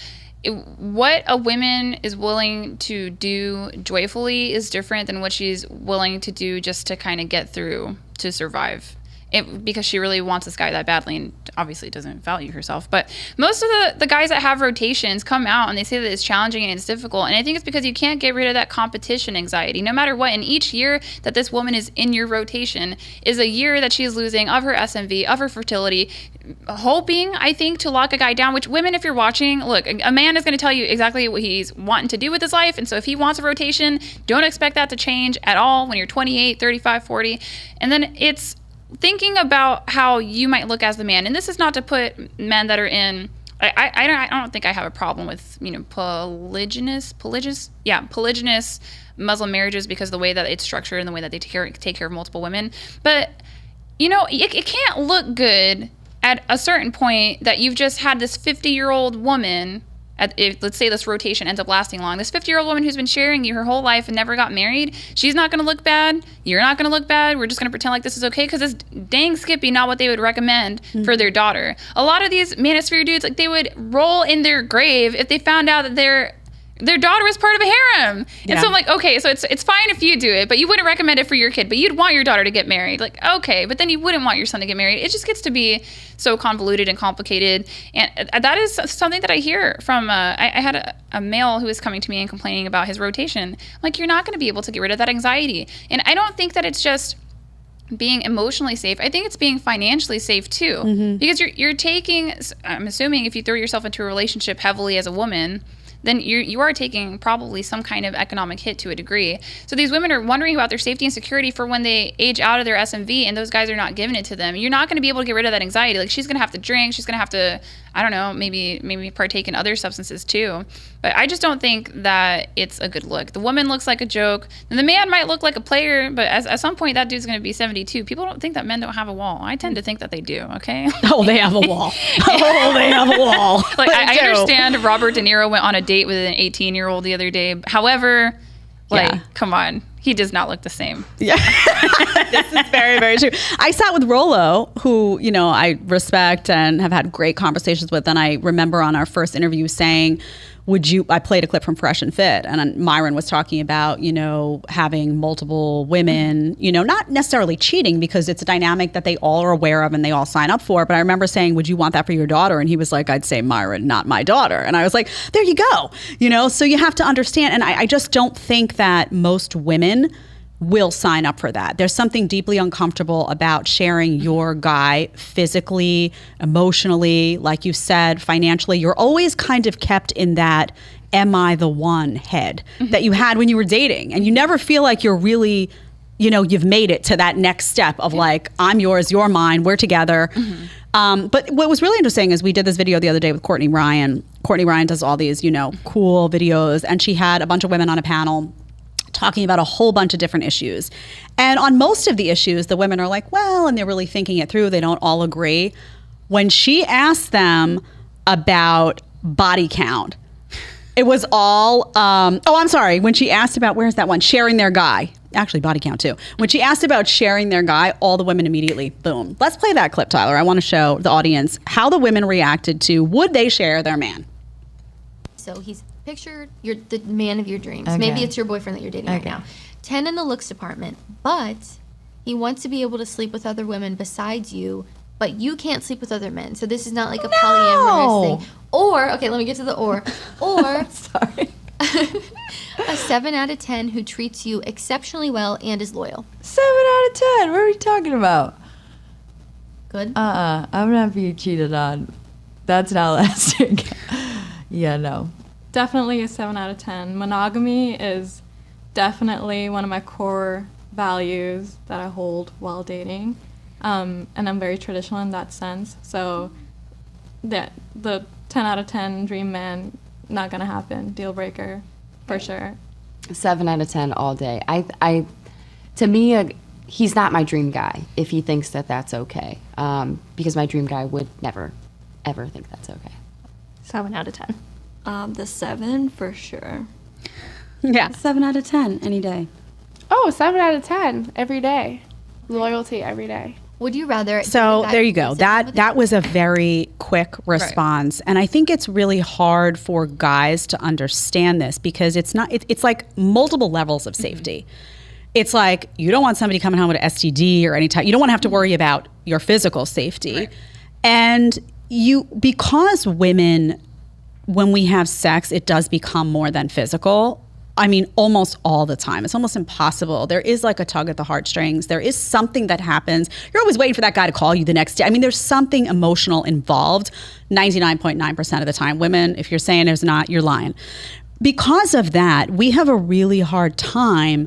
What a woman is willing to do joyfully is different than what she's willing to do just to kind of get through to survive. Because she really wants this guy that badly and obviously doesn't value herself. But most of the guys that have rotations come out and they say that it's challenging and it's difficult. And I think it's because you can't get rid of that competition anxiety. No matter what, and each year that this woman is in your rotation is a year that she is losing of her SMV, of her fertility, hoping, I think, to lock a guy down, which women, if you're watching, look, a man is going to tell you exactly what he's wanting to do with his life. And so if he wants a rotation, don't expect that to change at all when you're 28, 35, 40. And then it's thinking about how you might look as the man. And this is not to put men that are in, I don't think I have a problem with, you know, polygynous Muslim marriages because of the way that it's structured and the way that they take care of multiple women. But, you know, it can't look good at a certain point that you've just had this 50-year-old woman, let's say this rotation ends up lasting long, this 50-year-old woman who's been sharing you her whole life and never got married, she's not going to look bad, you're not going to look bad, we're just going to pretend like this is okay because it's dang skippy not what they would recommend for their daughter. A lot of these manosphere dudes, like, they would roll in their grave if they found out that their daughter was part of a harem. And so I'm like, okay, so it's fine if you do it, but you wouldn't recommend it for your kid, but you'd want your daughter to get married. Like, okay, but then you wouldn't want your son to get married. It just gets to be so convoluted and complicated. And that is something that I hear from, I had a male who was coming to me and complaining about his rotation. I'm like, you're not going to be able to get rid of that anxiety. And I don't think that it's just being emotionally safe. I think it's being financially safe too, because you're taking, I'm assuming if you throw yourself into a relationship heavily as a woman, then you are taking probably some kind of economic hit to a degree. So these women are wondering about their safety and security for when they age out of their SMV and those guys are not giving it to them. You're not going to be able to get rid of that anxiety. Like, she's going to have to drink. She's going to have to, I don't know, maybe partake in other substances too. But I just don't think that it's a good look. The woman looks like a joke. And the man might look like a player, but at some point that dude's going to be 72. People don't think that men don't have a wall. I tend to think that they do, okay? Oh, they have a wall. Oh, they have a wall. Like, I understand Robert De Niro went on a date with an 18-year-old the other day. However, come on. He does not look the same. Yeah. This is very, very true. I sat with Rolo, who, you know, I respect and have had great conversations with. And I remember on our first interview saying, I played a clip from Fresh and Fit, and Myron was talking about, you know, having multiple women, you know, not necessarily cheating because it's a dynamic that they all are aware of and they all sign up for. But I remember saying, would you want that for your daughter? And he was like, I'd say, Myron, not my daughter. And I was like, there you go. You know, so you have to understand. And I just don't think that most women will sign up for that. There's something deeply uncomfortable about sharing your guy physically, emotionally, like you said, financially. You're always kind of kept in that am I the one head that you had when you were dating. And you never feel like you're really you've made it to that next step of like, I'm yours, you're mine, we're together. But what was really interesting is we did this video the other day with Courtney Ryan. Courtney Ryan does all these, cool videos, and she had a bunch of women on a panel talking about a whole bunch of different issues. And on most of the issues, the women are like, well, and they're really thinking it through. They don't all agree. When she asked them about body count, it was all, I'm sorry. When she asked about, where's that one? Sharing their guy. Actually, body count too. When she asked about sharing their guy, all the women immediately, boom. Let's play that clip, Tyler. I want to show the audience how the women reacted to, would they share their man? So he's pictured the man of your dreams. Okay. Maybe it's your boyfriend that you're dating right now. 10 in the looks department, but he wants to be able to sleep with other women besides you, but you can't sleep with other men. So this is not like a polyamorous thing. Or, okay, let me get to the or. Or, Sorry. a 7 out of 10 who treats you exceptionally well and is loyal. 7 out of 10. What are we talking about? Good? I'm not being cheated on. That's not lasting. Yeah, no. Definitely a 7 out of 10. Monogamy is definitely one of my core values that I hold while dating. And I'm very traditional in that sense. So the 10 out of 10 dream man, not gonna happen. Deal breaker, for sure. 7 out of 10 all day. To me, he's not my dream guy if he thinks that that's okay. Because my dream guy would never, ever think that's okay. 7 out of 10. The 7 for sure. Yeah. 7 out of 10 any day. Oh, 7 out of 10 every day. Loyalty every day. Would you rather? So there you go. That was a very quick response. Right. And I think it's really hard for guys to understand this because it's like multiple levels of safety. It's like you don't want somebody coming home with an STD or any type. You don't want to have to worry about your physical safety. Right. And because women, when we have sex, it does become more than physical. I mean, almost all the time. It's almost impossible. There is like a tug at the heartstrings. There is something that happens. You're always waiting for that guy to call you the next day. I mean, there's something emotional involved 99.9% of the time. Women, if you're saying there's not, you're lying. Because of that, we have a really hard time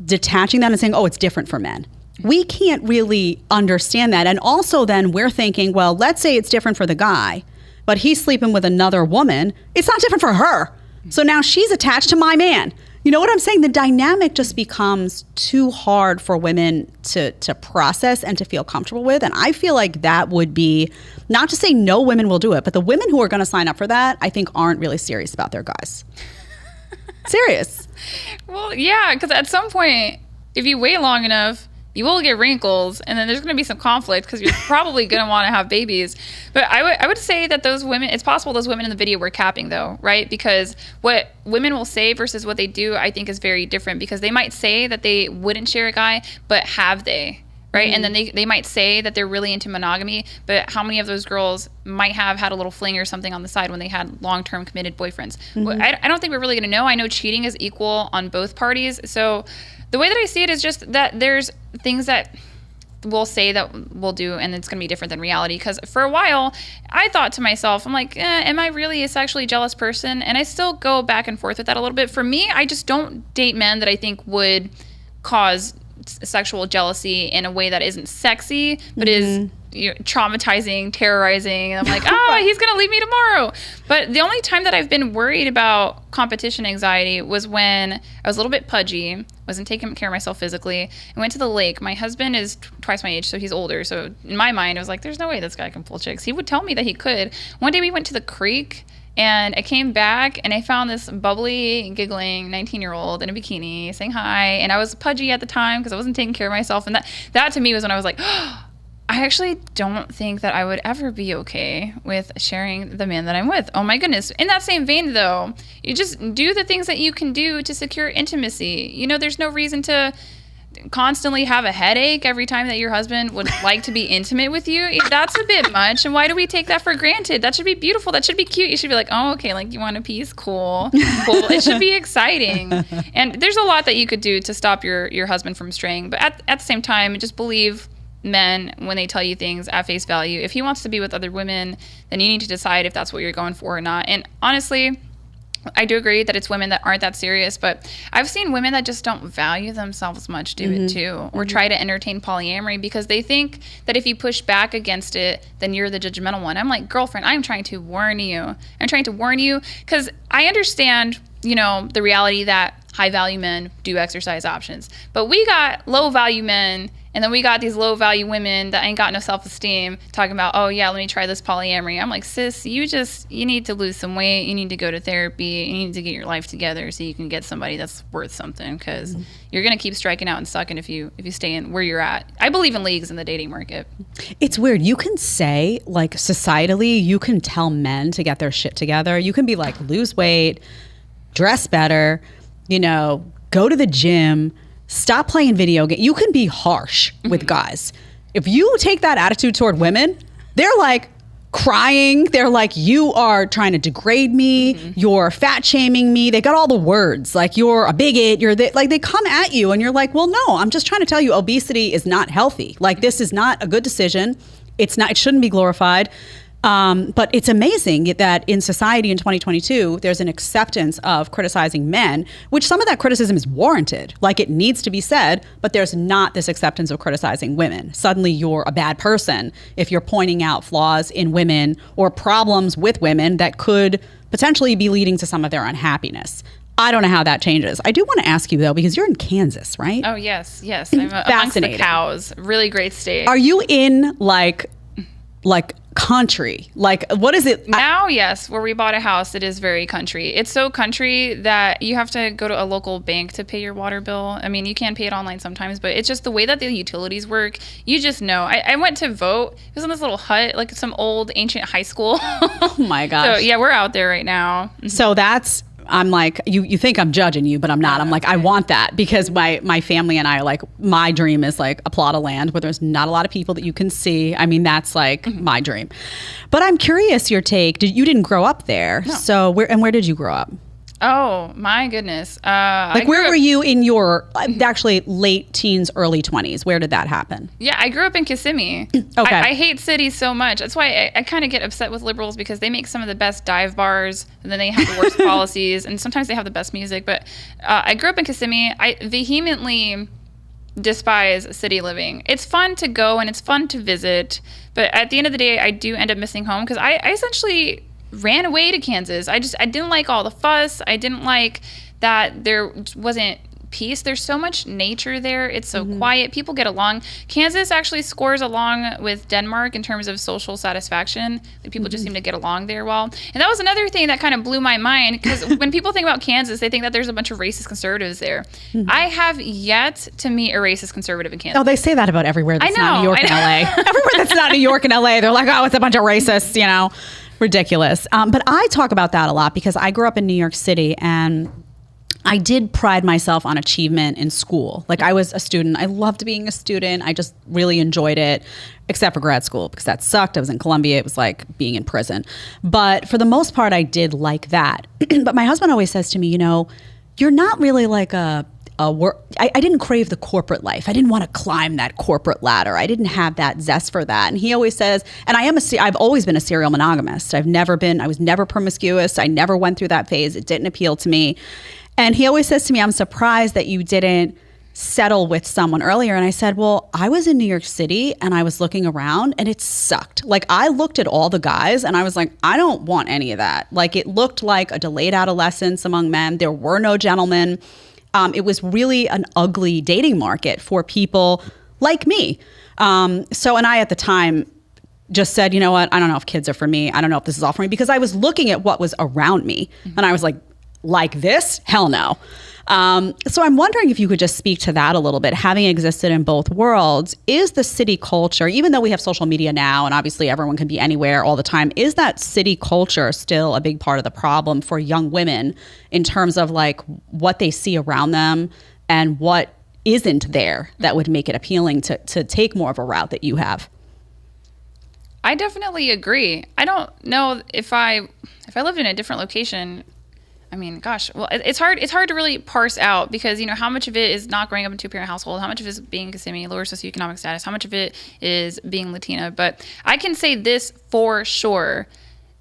detaching that and saying, oh, it's different for men. We can't really understand that. And also then we're thinking, well, let's say it's different for the guy, but he's sleeping with another woman. It's not different for her. So now she's attached to my man. You know what I'm saying? The dynamic just becomes too hard for women to process and to feel comfortable with. And I feel like that would be, not to say no women will do it, but the women who are going to sign up for that, I think aren't really serious about their guys. Serious. Well, yeah, because at some point, if you wait long enough, you will get wrinkles, and then there's going to be some conflict because you're probably going to want to have babies. But I would say that those women, it's possible those women in the video were capping though, right? Because what women will say versus what they do, I think is very different because they might say that they wouldn't share a guy, but have they? Right. Mm-hmm. And then they might say that they're really into monogamy, but how many of those girls might have had a little fling or something on the side when they had long-term committed boyfriends? Mm-hmm. Well, I don't think we're really going to know. I know cheating is equal on both parties. So the way that I see it is just that there's things that we'll say that we'll do and it's going to be different than reality. Because for a while, I thought to myself, I'm like, am I really a sexually jealous person? And I still go back and forth with that a little bit. For me, I just don't date men that I think would cause sexual jealousy in a way that isn't sexy, but is traumatizing, terrorizing. And I'm like, he's going to leave me tomorrow. But the only time that I've been worried about competition anxiety was when I was a little bit pudgy, wasn't taking care of myself physically. I went to the lake. My husband is twice my age, so he's older. So in my mind, I was like, there's no way this guy can pull chicks. He would tell me that he could. One day we went to the creek, and I came back and I found this bubbly, giggling 19-year-old in a bikini saying hi. And I was pudgy at the time because I wasn't taking care of myself. And that to me was when I was like, I actually don't think that I would ever be okay with sharing the man that I'm with. Oh my goodness. In that same vein though, you just do the things that you can do to secure intimacy. You know, there's no reason to constantly have a headache every time that your husband would like to be intimate with you. That's a bit much. And why do we take that for granted? That should be beautiful. That should be cute. You should be like, oh, okay, like you want a piece? Cool. It should be exciting. And there's a lot that you could do to stop your husband from straying. But at the same time, just believe men when they tell you things at face value. If he wants to be with other women, then you need to decide if that's what you're going for or not. And honestly, I do agree that it's women that aren't that serious, but I've seen women that just don't value themselves much do it too, or try to entertain polyamory because they think that if you push back against it, then you're the judgmental one. I'm like, girlfriend, I'm trying to warn you. I'm trying to warn you because I understand, the reality that high value men do exercise options, but we got low value men. And then we got these low value women that ain't got no self-esteem talking about, oh yeah, let me try this polyamory. I'm like, sis, you need to lose some weight. You need to go to therapy. You need to get your life together so you can get somebody that's worth something, because you're going to keep striking out and sucking if you stay in where you're at. I believe in leagues in the dating market. It's weird. You can say, like, societally, you can tell men to get their shit together. You can be like, lose weight, dress better, go to the gym, stop playing video games. You can be harsh with guys. If you take that attitude toward women, they're like crying. They're like, you are trying to degrade me. You're fat shaming me. They got all the words like, you're a bigot. Like, they come at you and you're like, well, no, I'm just trying to tell you obesity is not healthy. Like, this is not a good decision. It shouldn't be glorified. But it's amazing that in society in 2022, there's an acceptance of criticizing men, which some of that criticism is warranted. Like, it needs to be said, but there's not this acceptance of criticizing women. Suddenly you're a bad person if you're pointing out flaws in women or problems with women that could potentially be leading to some of their unhappiness. I don't know how that changes. I do want to ask you, though, because you're in Kansas, right? Oh, yes. I'm amongst the cows. Really great state. Are you in like country? Like, what is it now? Yes, where we bought a house, it is very country. It's so country that you have to go to a local bank to pay your water bill. I mean, you can pay it online sometimes, but it's just the way that the utilities work. You just know. I went to vote. It was in this little hut, like some old ancient high school. Oh my gosh. So yeah, we're out there right now. So I'm like, you think I'm judging you, but I'm not. I'm like, I want that, because my family and I are like, my dream is like a plot of land where there's not a lot of people that you can see. I mean, that's like my dream. But I'm curious your take. You didn't grow up there. No. So where did you grow up? Oh my goodness. Like, where were you in your actually late teens, early 20s? Where did that happen? Yeah, I grew up in Kissimmee. Okay. I hate cities so much. That's why I kind of get upset with liberals, because they make some of the best dive bars, and then they have the worst policies, and sometimes they have the best music. But I grew up in Kissimmee. I vehemently despise city living. It's fun to go and it's fun to visit, but at the end of the day, I do end up missing home, because I essentially ran away to Kansas. I didn't like all the fuss. I didn't like that there wasn't peace. There's so much nature there. It's so quiet. People get along. Kansas actually scores along with Denmark in terms of social satisfaction. Like, people just seem to get along there well. And that was another thing that kind of blew my mind, because when people think about Kansas, they think that there's a bunch of racist conservatives there. I have yet to meet a racist conservative in Kansas. Oh, they say that about everywhere that's not New York and LA. Everywhere that's not New York and LA, they're like, oh, it's a bunch of racists, ridiculous. But I talk about that a lot because I grew up in New York City, and I did pride myself on achievement in school. Like, I was a student. I loved being a student. I just really enjoyed it, except for grad school, because that sucked. I was in Columbia. It was like being in prison. But for the most part, I did like that. But my husband always says to me, you're not really like I didn't crave the corporate life. I didn't want to climb that corporate ladder. I didn't have that zest for that. And he always says, and I've always been a serial monogamist. I was never promiscuous. I never went through that phase. It didn't appeal to me. And he always says to me, I'm surprised that you didn't settle with someone earlier. And I said, well, I was in New York City and I was looking around and it sucked. Like, I looked at all the guys and I was like, I don't want any of that. Like, it looked like a delayed adolescence among men. There were no gentlemen. It was really an ugly dating market for people like me. And I, at the time, just said, you know what? I don't know if kids are for me. I don't know if this is all for me, because I was looking at what was around me and I was like this? Hell no. So I'm wondering if you could just speak to that a little bit. Having existed in both worlds, is the city culture, even though we have social media now and obviously everyone can be anywhere all the time, is that city culture still a big part of the problem for young women in terms of like what they see around them and what isn't there that would make it appealing to take more of a route that you have? I definitely agree. I don't know if I lived in a different location. I mean, gosh, well, it's hard to really parse out, because, how much of it is not growing up in a two-parent household, how much of it is being Kissimmee, lower socioeconomic status, how much of it is being Latina. But I can say this for sure.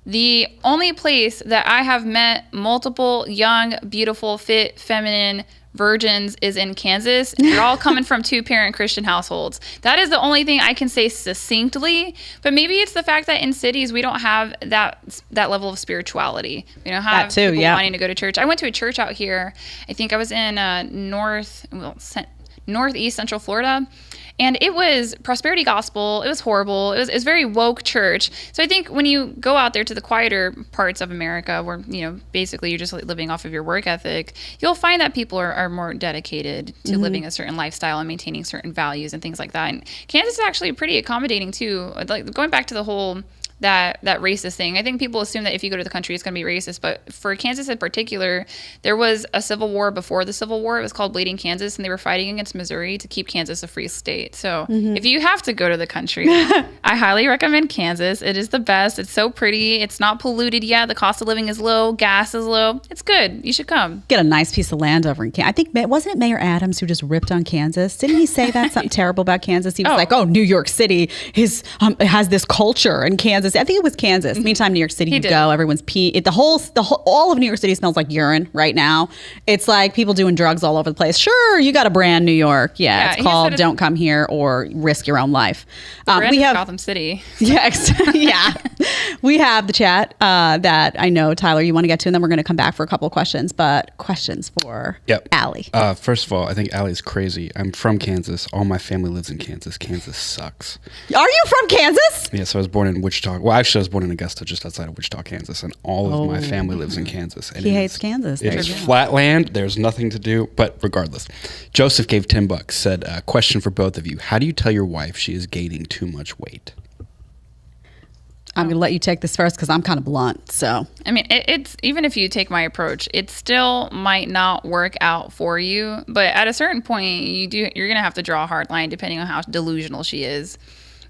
The only place that I have met multiple young, beautiful, fit, feminine virgins is in Kansas. They're all coming from 2-parent Christian households. That is the only thing I can say succinctly. But maybe it's the fact that in cities we don't have that level of spirituality. We don't have people wanting to go to church. I went to a church out here. I think I was in northeast central Florida. And it was prosperity gospel. It was horrible. It was very woke church. So I think when you go out there to the quieter parts of America where, basically you're just living off of your work ethic, you'll find that people are more dedicated to living a certain lifestyle and maintaining certain values and things like that. And Kansas is actually pretty accommodating too. Like going back to the whole that racist thing. I think people assume that if you go to the country, it's going to be racist. But for Kansas in particular, there was a civil war before the Civil War. It was called Bleeding Kansas, and they were fighting against Missouri to keep Kansas a free state. So if you have to go to the country, I highly recommend Kansas. It is the best. It's so pretty. It's not polluted yet. The cost of living is low. Gas is low. It's good. You should come. Get a nice piece of land over in Kansas. I think, wasn't it Mayor Adams who just ripped on Kansas? Didn't he say that? Something terrible about Kansas? He was like, New York City has this culture, and Kansas, I think it was Kansas. Anytime New York City you go, everyone's pee. All of New York City smells like urine right now. It's like people doing drugs all over the place. Sure, you got a brand New York. Yeah, it's called Don't Come Here or Risk Your Own Life. We have Gotham City. Yeah. We have the chat that I know, Tyler, you want to get to, and then we're going to come back for a couple of questions. But questions for Allie. First of all, I think Allie's crazy. I'm from Kansas. All my family lives in Kansas. Kansas sucks. Are you from Kansas? Yes, I was born in Wichita. Well, actually, I was born in Augusta, just outside of Wichita, Kansas, and all of my family lives in Kansas. And he hates Kansas. It is flat land. There's nothing to do. But regardless, Joseph gave $10. Said, question for both of you. How do you tell your wife she is gaining too much weight? I'm going to let you take this first because I'm kind of blunt. So, I mean, it's even if you take my approach, it still might not work out for you. But at a certain point, you're going to have to draw a hard line depending on how delusional she is.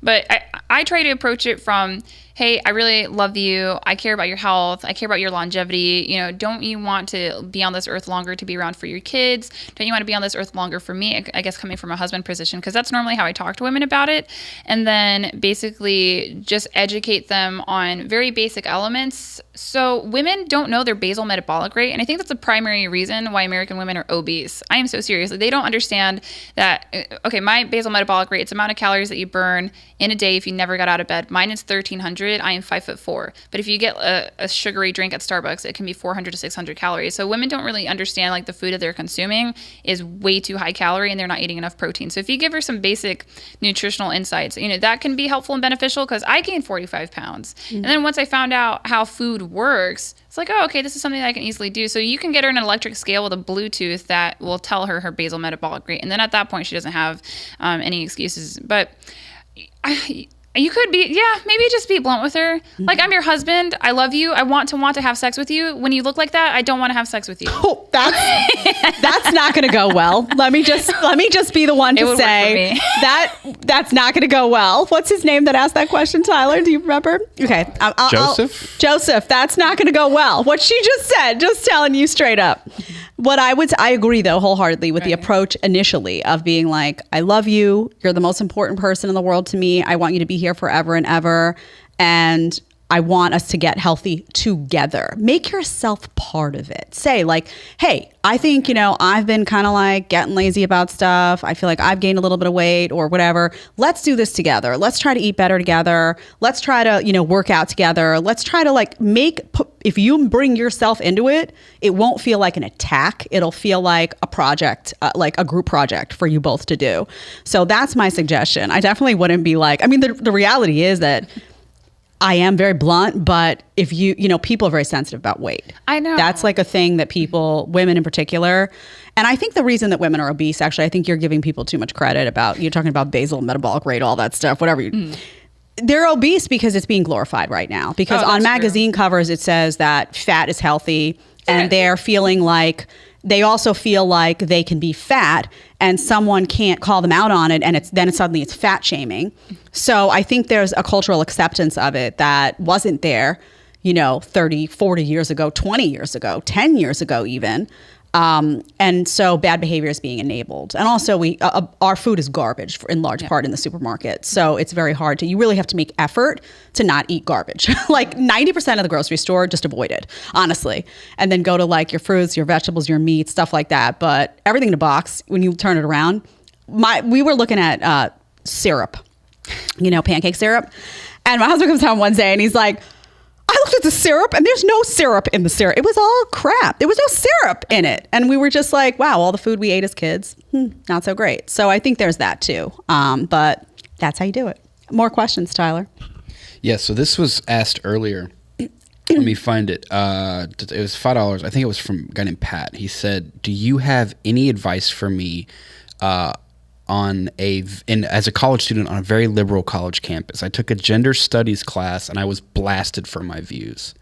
But I try to approach it from, hey, I really love you. I care about your health. I care about your longevity. Don't you want to be on this earth longer to be around for your kids? Don't you want to be on this earth longer for me? I guess coming from a husband position, because that's normally how I talk to women about it. And then basically just educate them on very basic elements. So women don't know their basal metabolic rate. And I think that's a primary reason why American women are obese. I am so serious. They don't understand that, okay, my basal metabolic rate, it's the amount of calories that you burn in a day if you never got out of bed. Mine is 1,300. I am 5'4". But if you get a sugary drink at Starbucks, it can be 400 to 600 calories. So women don't really understand like the food that they're consuming is way too high calorie and they're not eating enough protein. So if you give her some basic nutritional insights, that can be helpful and beneficial, because I gained 45 pounds. And then once I found out how food works, it's like, oh, okay, this is something that I can easily do. So you can get her an electric scale with a Bluetooth that will tell her basal metabolic rate. And then at that point, she doesn't have any excuses. But you could be, maybe just be blunt with her. Like, I'm your husband. I love you. I want to have sex with you. When you look like that, I don't want to have sex with you. Oh, that's not going to go well. Let me just be the one to say that's not going to go well. What's his name that asked that question, Tyler? Do you remember? Okay. Joseph, that's not going to go well. What she just said, just telling you straight up. I agree though wholeheartedly with the approach initially of being like, I love you. You're the most important person in the world to me. I want you to be here forever and ever. And I want us to get healthy together. Make yourself part of it. Say like, hey, I think, I've been kind of like getting lazy about stuff. I feel like I've gained a little bit of weight or whatever. Let's do this together. Let's try to eat better together. Let's try to, work out together. Let's try to like if you bring yourself into it, it won't feel like an attack. It'll feel like a project, like a group project for you both to do. So that's my suggestion. I definitely wouldn't be like, the reality is that I am very blunt, but if people are very sensitive about weight. I know. That's like a thing that women in particular, and I think the reason that women are obese, actually, I think you're giving people too much credit about, you're talking about basal metabolic rate, all that stuff, whatever. They're obese because it's being glorified right now. Because on magazine covers, it says that fat is healthy, and they're feeling like, they also feel like they can be fat and someone can't call them out on it, and suddenly it's fat shaming. So I think there's a cultural acceptance of it that wasn't there, 30, 40 years ago, 20 years ago, 10 years ago even. And so bad behavior is being enabled. And also our food is garbage in large part in the supermarket. So it's very hard you really have to make effort to not eat garbage. Like 90% of the grocery store, just avoid it, honestly. And then go to like your fruits, your vegetables, your meat, stuff like that. But everything in a box, when you turn it around, we were looking at syrup, pancake syrup. And my husband comes home one day and he's like, I looked at the syrup and there's no syrup in the syrup. It was all crap. There was no syrup in it. And we were just like, wow, all the food we ate as kids, not so great. So I think there's that too. But that's how you do it. More questions, Tyler. Yeah, so this was asked earlier. Let me find it. It was $5. I think it was from a guy named Pat. He said, do you have any advice for me as a college student on a very liberal college campus? I took a gender studies class and I was blasted for my views.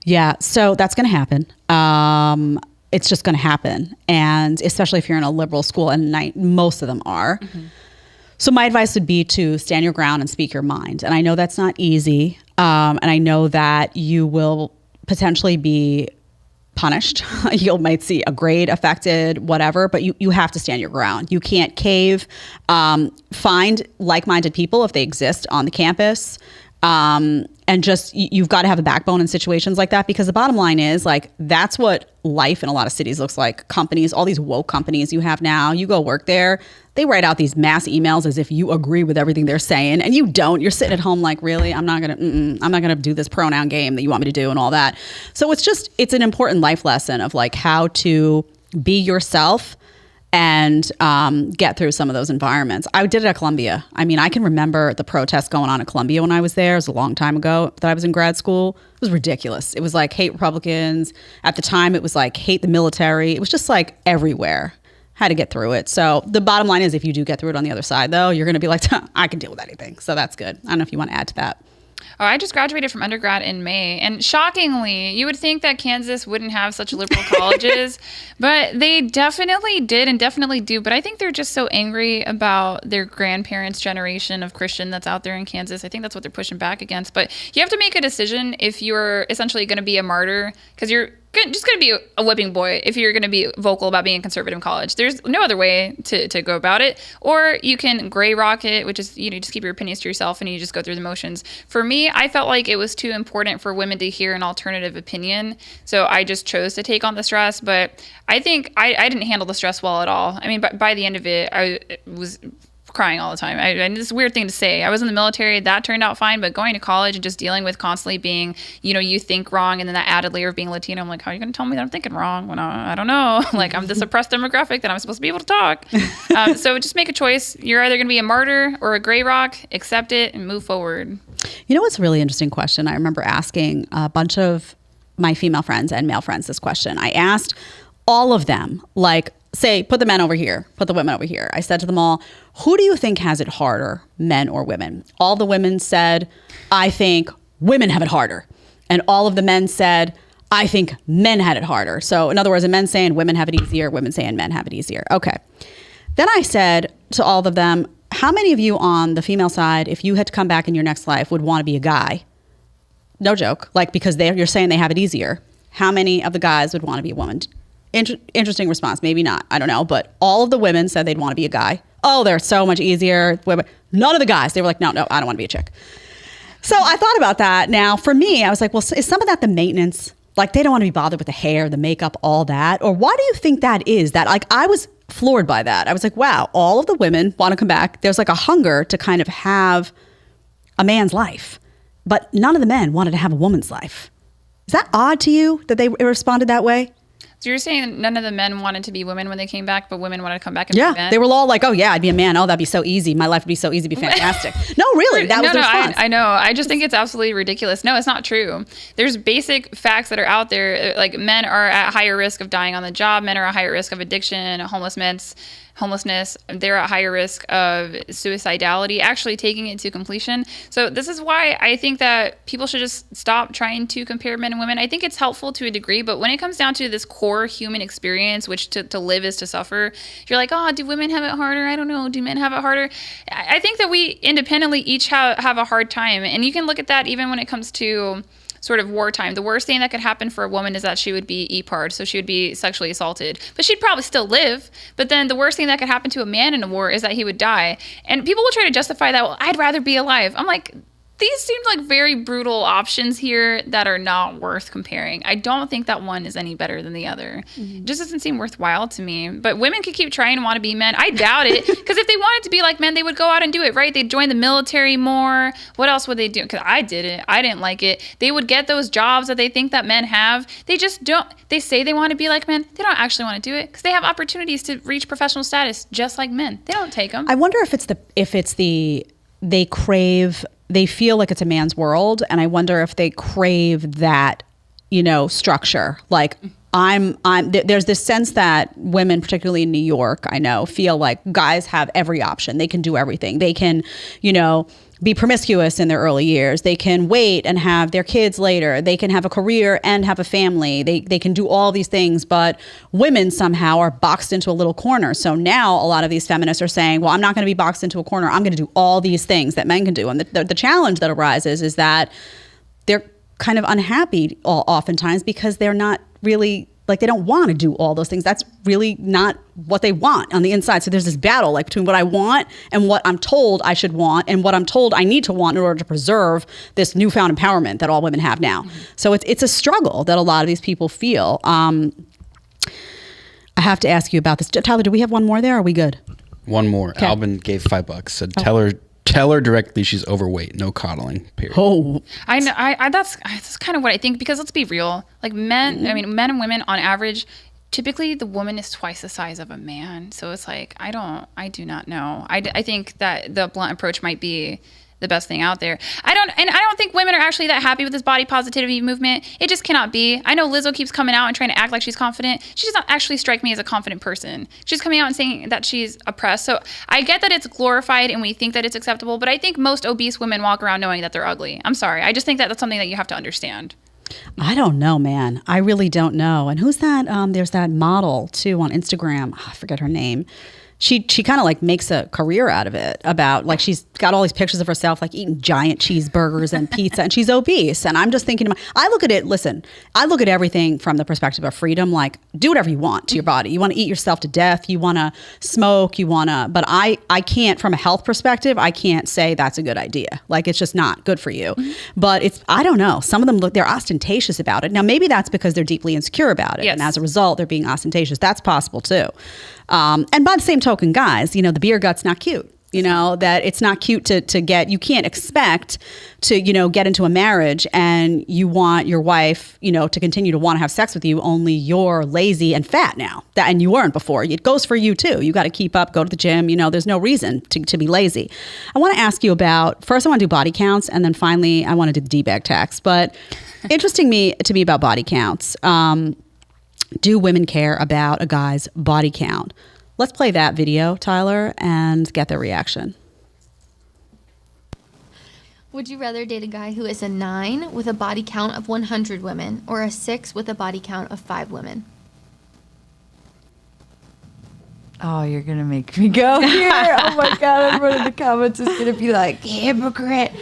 Yeah, so that's going to happen. It's just going to happen. And especially if you're in a liberal school, and most of them are. Mm-hmm. So my advice would be to stand your ground and speak your mind. And I know that's not easy. And I know that you will potentially be punished. You might see a grade affected, whatever, but you have to stand your ground. You can't cave. Find like-minded people if they exist on the campus. And just, you've got to have a backbone in situations like that, because the bottom line is, like, that's what life in a lot of cities looks like. Companies, all these woke companies you have now, you go work there, they write out these mass emails as if you agree with everything they're saying, and you don't. You're sitting at home like, really? I'm not gonna do this pronoun game that you want me to do and all that. So it's an important life lesson of like how to be yourself and get through some of those environments. I did it at Columbia. I mean, I can remember the protests going on at Columbia when I was there. It was a long time ago that I was in grad school. It was ridiculous. It was like hate Republicans. At the time, it was like hate the military. It was just like everywhere. Had to get through it. So the bottom line is, if you do get through it on the other side, though, you're going to be like, I can deal with anything. So that's good. I don't know if you want to add to that. Oh, I just graduated from undergrad in May, and shockingly, you would think that Kansas wouldn't have such liberal colleges, but they definitely did and definitely do. But I think they're just so angry about their grandparents' generation of Christian that's out there in Kansas. I think that's what they're pushing back against. But you have to make a decision if you're essentially going to be a martyr, because you're just going to be a whipping boy if you're going to be vocal about being conservative in college. There's no other way to go about it. Or you can gray rock it, which is, just keep your opinions to yourself and you just go through the motions. For me, I felt like it was too important for women to hear an alternative opinion. So I just chose to take on the stress. But I think I didn't handle the stress well at all. I mean, by the end of it, I was crying all the time. And it's a weird thing to say. I was in the military. That turned out fine. But going to college and just dealing with constantly being, you think wrong. And then that added layer of being Latino. I'm like, how are you going to tell me that I'm thinking wrong? When I don't know. Like, I'm this oppressed demographic that I'm supposed to be able to talk. So just make a choice. You're either going to be a martyr or a gray rock. Accept it and move forward. You know what's a really interesting question? I remember asking a bunch of my female friends and male friends this question. I asked all of them, like, say, put the men over here, put the women over here. I said to them all, who do you think has it harder, men or women? All the women said, I think women have it harder. And all of the men said, I think men had it harder. So in other words, the men saying women have it easier, women saying men have it easier. Okay. Then I said to all of them, how many of you on the female side, if you had to come back in your next life, would want to be a guy? No joke. Like, because you're saying they have it easier. How many of the guys would want to be a woman? Interesting response. Maybe not. I don't know. But all of the women said they'd want to be a guy. Oh, they're so much easier. None of the guys. They were like, no, I don't want to be a chick. So I thought about that. Now, for me, I was like, well, is some of that the maintenance? Like, they don't want to be bothered with the hair, the makeup, all that? Or why do you think that is? That, like, I was floored by that. I was like, wow, all of the women want to come back. There's like a hunger to kind of have a man's life. But none of the men wanted to have a woman's life. Is that odd to you that they responded that way? So you're saying none of the men wanted to be women when they came back, but women wanted to come back and be men? Yeah, they were all like, oh yeah, I'd be a man. Oh, that'd be so easy. My life would be so easy, it'd be fantastic. No, really, that was the response. I know. I just think it's absolutely ridiculous. No, it's not true. There's basic facts that are out there. Like, men are at higher risk of dying on the job. Men are at higher risk of addiction, homelessness. They're at higher risk of suicidality, actually taking it to completion. So this is why I think that people should just stop trying to compare men and women. I think it's helpful to a degree, but when it comes down to this core human experience, which to live is to suffer, you're like, oh, do women have it harder? I don't know. Do men have it harder? I think that we independently each have a hard time. And you can look at that even when it comes to sort of wartime, the worst thing that could happen for a woman is that she would be EPAR'd, so she would be sexually assaulted. But she'd probably still live. But then the worst thing that could happen to a man in a war is that he would die. And people will try to justify that, well, I'd rather be alive. I'm like, these seem like very brutal options here that are not worth comparing. I don't think that one is any better than the other. It just doesn't seem worthwhile to me. But women could keep trying to want to be men. I doubt it. Because if they wanted to be like men, they would go out and do it, right? They'd join the military more. What else would they do? Because I didn't. I didn't like it. They would get those jobs that they think that men have. They just don't. They say they want to be like men. They don't actually want to do it because they have opportunities to reach professional status just like men. They don't take them. I wonder if they feel like it's a man's world, and I wonder if they crave that, structure. Like there's this sense that women, particularly in New York, I know, feel like guys have every option. They can do everything. They can, be promiscuous in their early years. They can wait and have their kids later. They can have a career and have a family. They can do all these things, but women somehow are boxed into a little corner. So now a lot of these feminists are saying, well, I'm not going to be boxed into a corner. I'm going to do all these things that men can do. And the challenge that arises is that they're kind of unhappy oftentimes because they're not really, like, they don't want to do all those things. That's really not what they want on the inside. So there's this battle like between what I want and what I'm told I should want and what I'm told I need to want in order to preserve this newfound empowerment that all women have now. So it's a struggle that a lot of these people feel. I have to ask you about this. Tyler, do we have one more there? Or are we good? One more. Okay. Albin gave $5. Said, tell her directly she's overweight. No coddling. Period. Oh, I know. That's kind of what I think, because let's be real. Like men, men and women on average, typically the woman is twice the size of a man. So it's like, I do not know. I think that the blunt approach might be the best thing out there. I don't think women are actually that happy with this body positivity movement. It just cannot be. I know Lizzo keeps coming out and trying to act like she's confident. She does not actually strike me as a confident person. She's coming out and saying that she's oppressed. So I get that it's glorified and we think that it's acceptable, but I think most obese women walk around knowing that they're ugly. I'm sorry. I just think that that's something that you have to understand. I don't know, man. I really don't know. And who's that? There's that model too on Instagram. I forget her name. She kind of like makes a career out of it, about like she's got all these pictures of herself like eating giant cheeseburgers and pizza, and she's obese. And I'm just thinking, I look at everything from the perspective of freedom. Like, do whatever you want to your body. You want to eat yourself to death. You want to smoke. But I can't, from a health perspective, I can't say that's a good idea. Like, it's just not good for you. But I don't know. Some of them they're ostentatious about it. Now, maybe that's because they're deeply insecure about it. Yes. And as a result, they're being ostentatious. That's possible too. And by the same token, guys, the beer gut's not cute. That it's not cute to get, you can't expect to, get into a marriage and you want your wife, to continue to want to have sex with you, only you're lazy and fat now. And you weren't before. It goes for you too. You got to keep up, go to the gym. There's no reason to be lazy. I want to ask you about, first I want to do body counts, and then finally I want to do the D-bag tax. But interesting to me about body counts. Do women care about a guy's body count? Let's play that video, Tyler, and get their reaction. Would you rather date a guy who is a 9 with a body count of 100 women or a 6 with a body count of 5 women? Oh, you're going to make me go here. Oh my God, everyone in the comments is going to be like, hypocrite.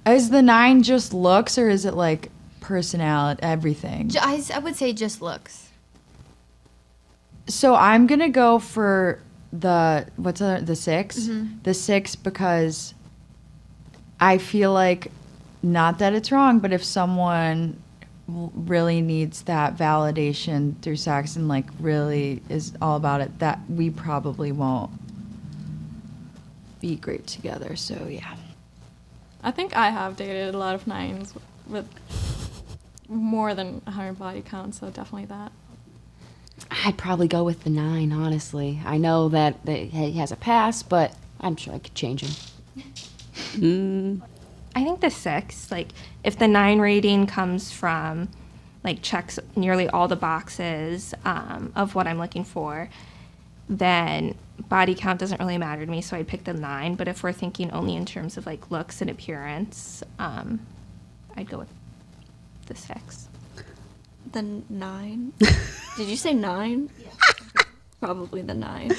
Is the 9 just looks, or is it like personality, everything? I would say just looks. So I'm gonna go for the 6, the 6, because I feel like, not that it's wrong, but if someone really needs that validation through sex and like really is all about it, that we probably won't be great together. So yeah, I think I have dated a lot of 9s with more than 100 body count, so definitely that. I'd probably go with the 9, honestly. I know that he has a past, but I'm sure I could change him. I think the 6. Like, if the 9 rating comes from, like, checks nearly all the boxes of what I'm looking for, then body count doesn't really matter to me, so I'd pick the 9. But if we're thinking only in terms of, like, looks and appearance, I'd go with the 6. The 9? Did you say 9? Yeah. Probably the 9.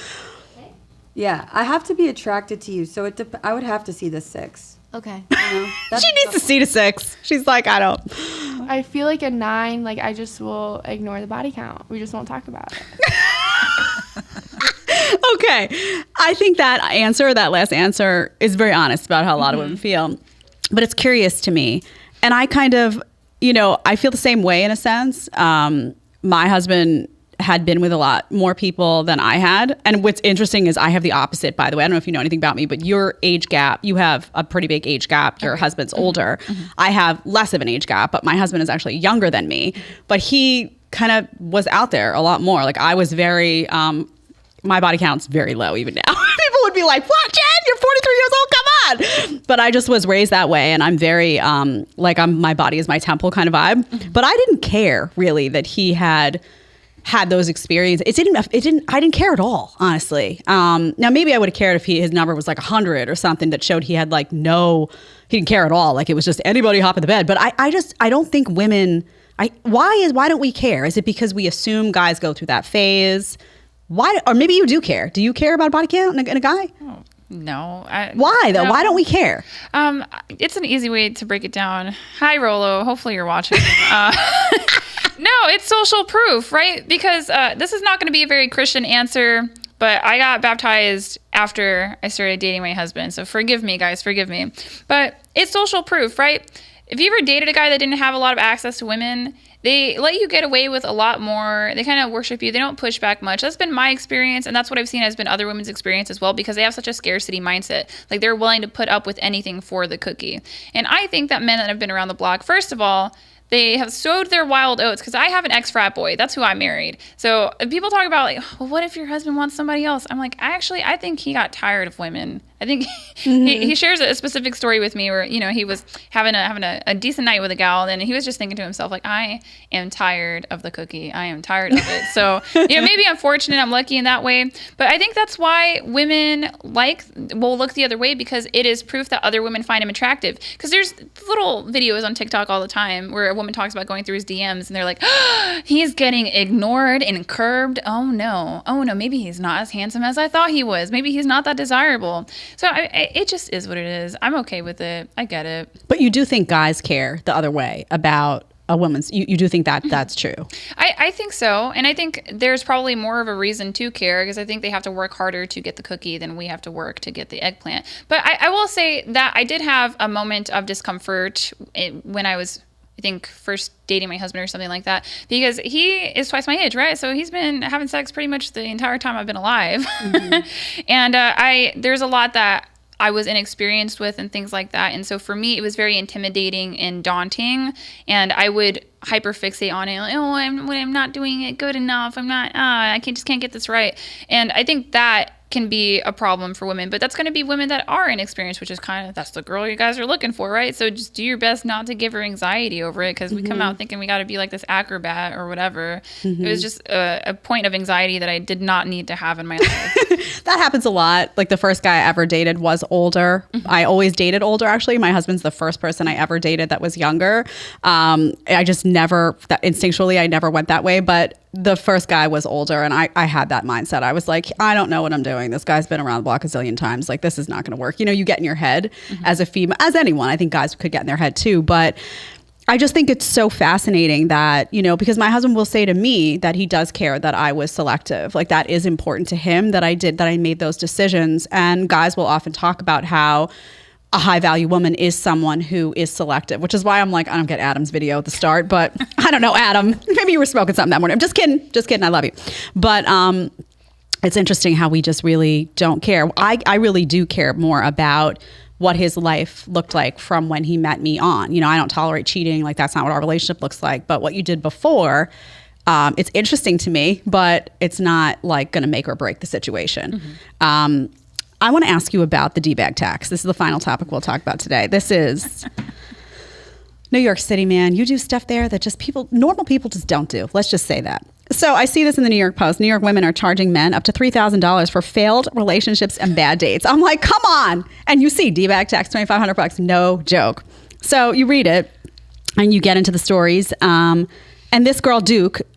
Yeah, I have to be attracted to you, so I would have to see the 6. Okay. She needs to see to 6. She's like, I don't. I feel like a 9, like I just will ignore the body count. We just won't talk about it. Okay. I think that last answer, is very honest about how a lot of women feel. But it's curious to me. And I kind of, I feel the same way in a sense. My husband had been with a lot more people than I had. And what's interesting is I have the opposite, by the way. I don't know if you know anything about me, but your age gap, you have a pretty big age gap. Your husband's older. I have less of an age gap, but my husband is actually younger than me. But he kind of was out there a lot more. Like I was very, my body count's very low even now. People would be like, what, Jen? You're 43 years old, come on. But I just was raised that way. And I'm very, my body is my temple kind of vibe. But I didn't care really that he had those experiences. I didn't care at all, honestly. Now maybe I would have cared if his number was like 100 or something that showed he had he didn't care at all. Like it was just anybody hop in the bed. But I don't think women, why don't we care? Is it because we assume guys go through that phase? Why? Or maybe you do care. Do you care about body count in a guy? Oh, no. Why though? No. Why don't we care? It's an easy way to break it down. Hi, Rolo. Hopefully you're watching. No, it's social proof, right? Because this is not going to be a very Christian answer, but I got baptized after I started dating my husband. So forgive me, guys, forgive me. But it's social proof, right? If you ever dated a guy that didn't have a lot of access to women, they let you get away with a lot more. They kind of worship you. They don't push back much. That's been my experience, and that's what I've seen has been other women's experience as well, because they have such a scarcity mindset. Like they're willing to put up with anything for the cookie. And I think that men that have been around the block, first of all, they have sowed their wild oats, because I have an ex-frat boy. That's who I married. So people talk about well, what if your husband wants somebody else? I'm like, I think he got tired of women. I think he shares a specific story with me where, he was having a decent night with a gal, and he was just thinking to himself, like, I am tired of the cookie. I am tired of it. So, maybe I'm fortunate, I'm lucky in that way. But I think that's why women will look the other way, because it is proof that other women find him attractive. Because there's little videos on TikTok all the time where a woman talks about going through his DMs, and they're like, he's getting ignored and curbed. Oh no, maybe he's not as handsome as I thought he was. Maybe he's not that desirable. So it just is what it is. I'm okay with it. I get it. But you do think guys care the other way about a woman's, you do think that that's true? I think so. And I think there's probably more of a reason to care, because I think they have to work harder to get the cookie than we have to work to get the eggplant. But I will say that I did have a moment of discomfort when I was, I think, first dating my husband or something like that, because he is twice my age, right? So he's been having sex pretty much the entire time I've been alive. And there's a lot that I was inexperienced with and things like that. And so for me, it was very intimidating and daunting. And I would hyperfixate on it. Like, I'm not doing it good enough. I just can't get this right. And I think that can be a problem for women, but that's going to be women that are inexperienced, which is that's the girl you guys are looking for, right? So just do your best not to give her anxiety over it, because we come out thinking we got to be like this acrobat or whatever. It was just a point of anxiety that I did not need to have in my life. That happens a lot. Like the first guy I ever dated was older. I always dated older, actually. My husband's the first person I ever dated that was younger. I just never, instinctually, I never went that way, but the first guy was older, and I had that mindset. I was like, I don't know what I'm doing. This guy's been around the block a zillion times. Like, this is not going to work. You get in your head as a female, as anyone. I think guys could get in their head too. But I just think it's so fascinating that, because my husband will say to me that he does care that I was selective. Like, that is important to him, that I made those decisions. And guys will often talk about how a high value woman is someone who is selective, which is why I'm like, I don't get Adam's video at the start, but I don't know, Adam, maybe you were smoking something that morning. I'm just kidding. I love you. But it's interesting how we just really don't care. I really do care more about what his life looked like from when he met me on. I don't tolerate cheating. Like, that's not what our relationship looks like. But what you did before, it's interesting to me, but it's not like going to make or break the situation. I want to ask you about the D-bag tax. This is the final topic we'll talk about today. This is New York City, man. You do stuff there that just normal people just don't do. Let's just say that. So I see this in the New York Post. New York women are charging men up to $3,000 for failed relationships and bad dates. I'm like, come on. And you see D-bag tax, $2,500, no joke. So you read it and you get into the stories. And this girl,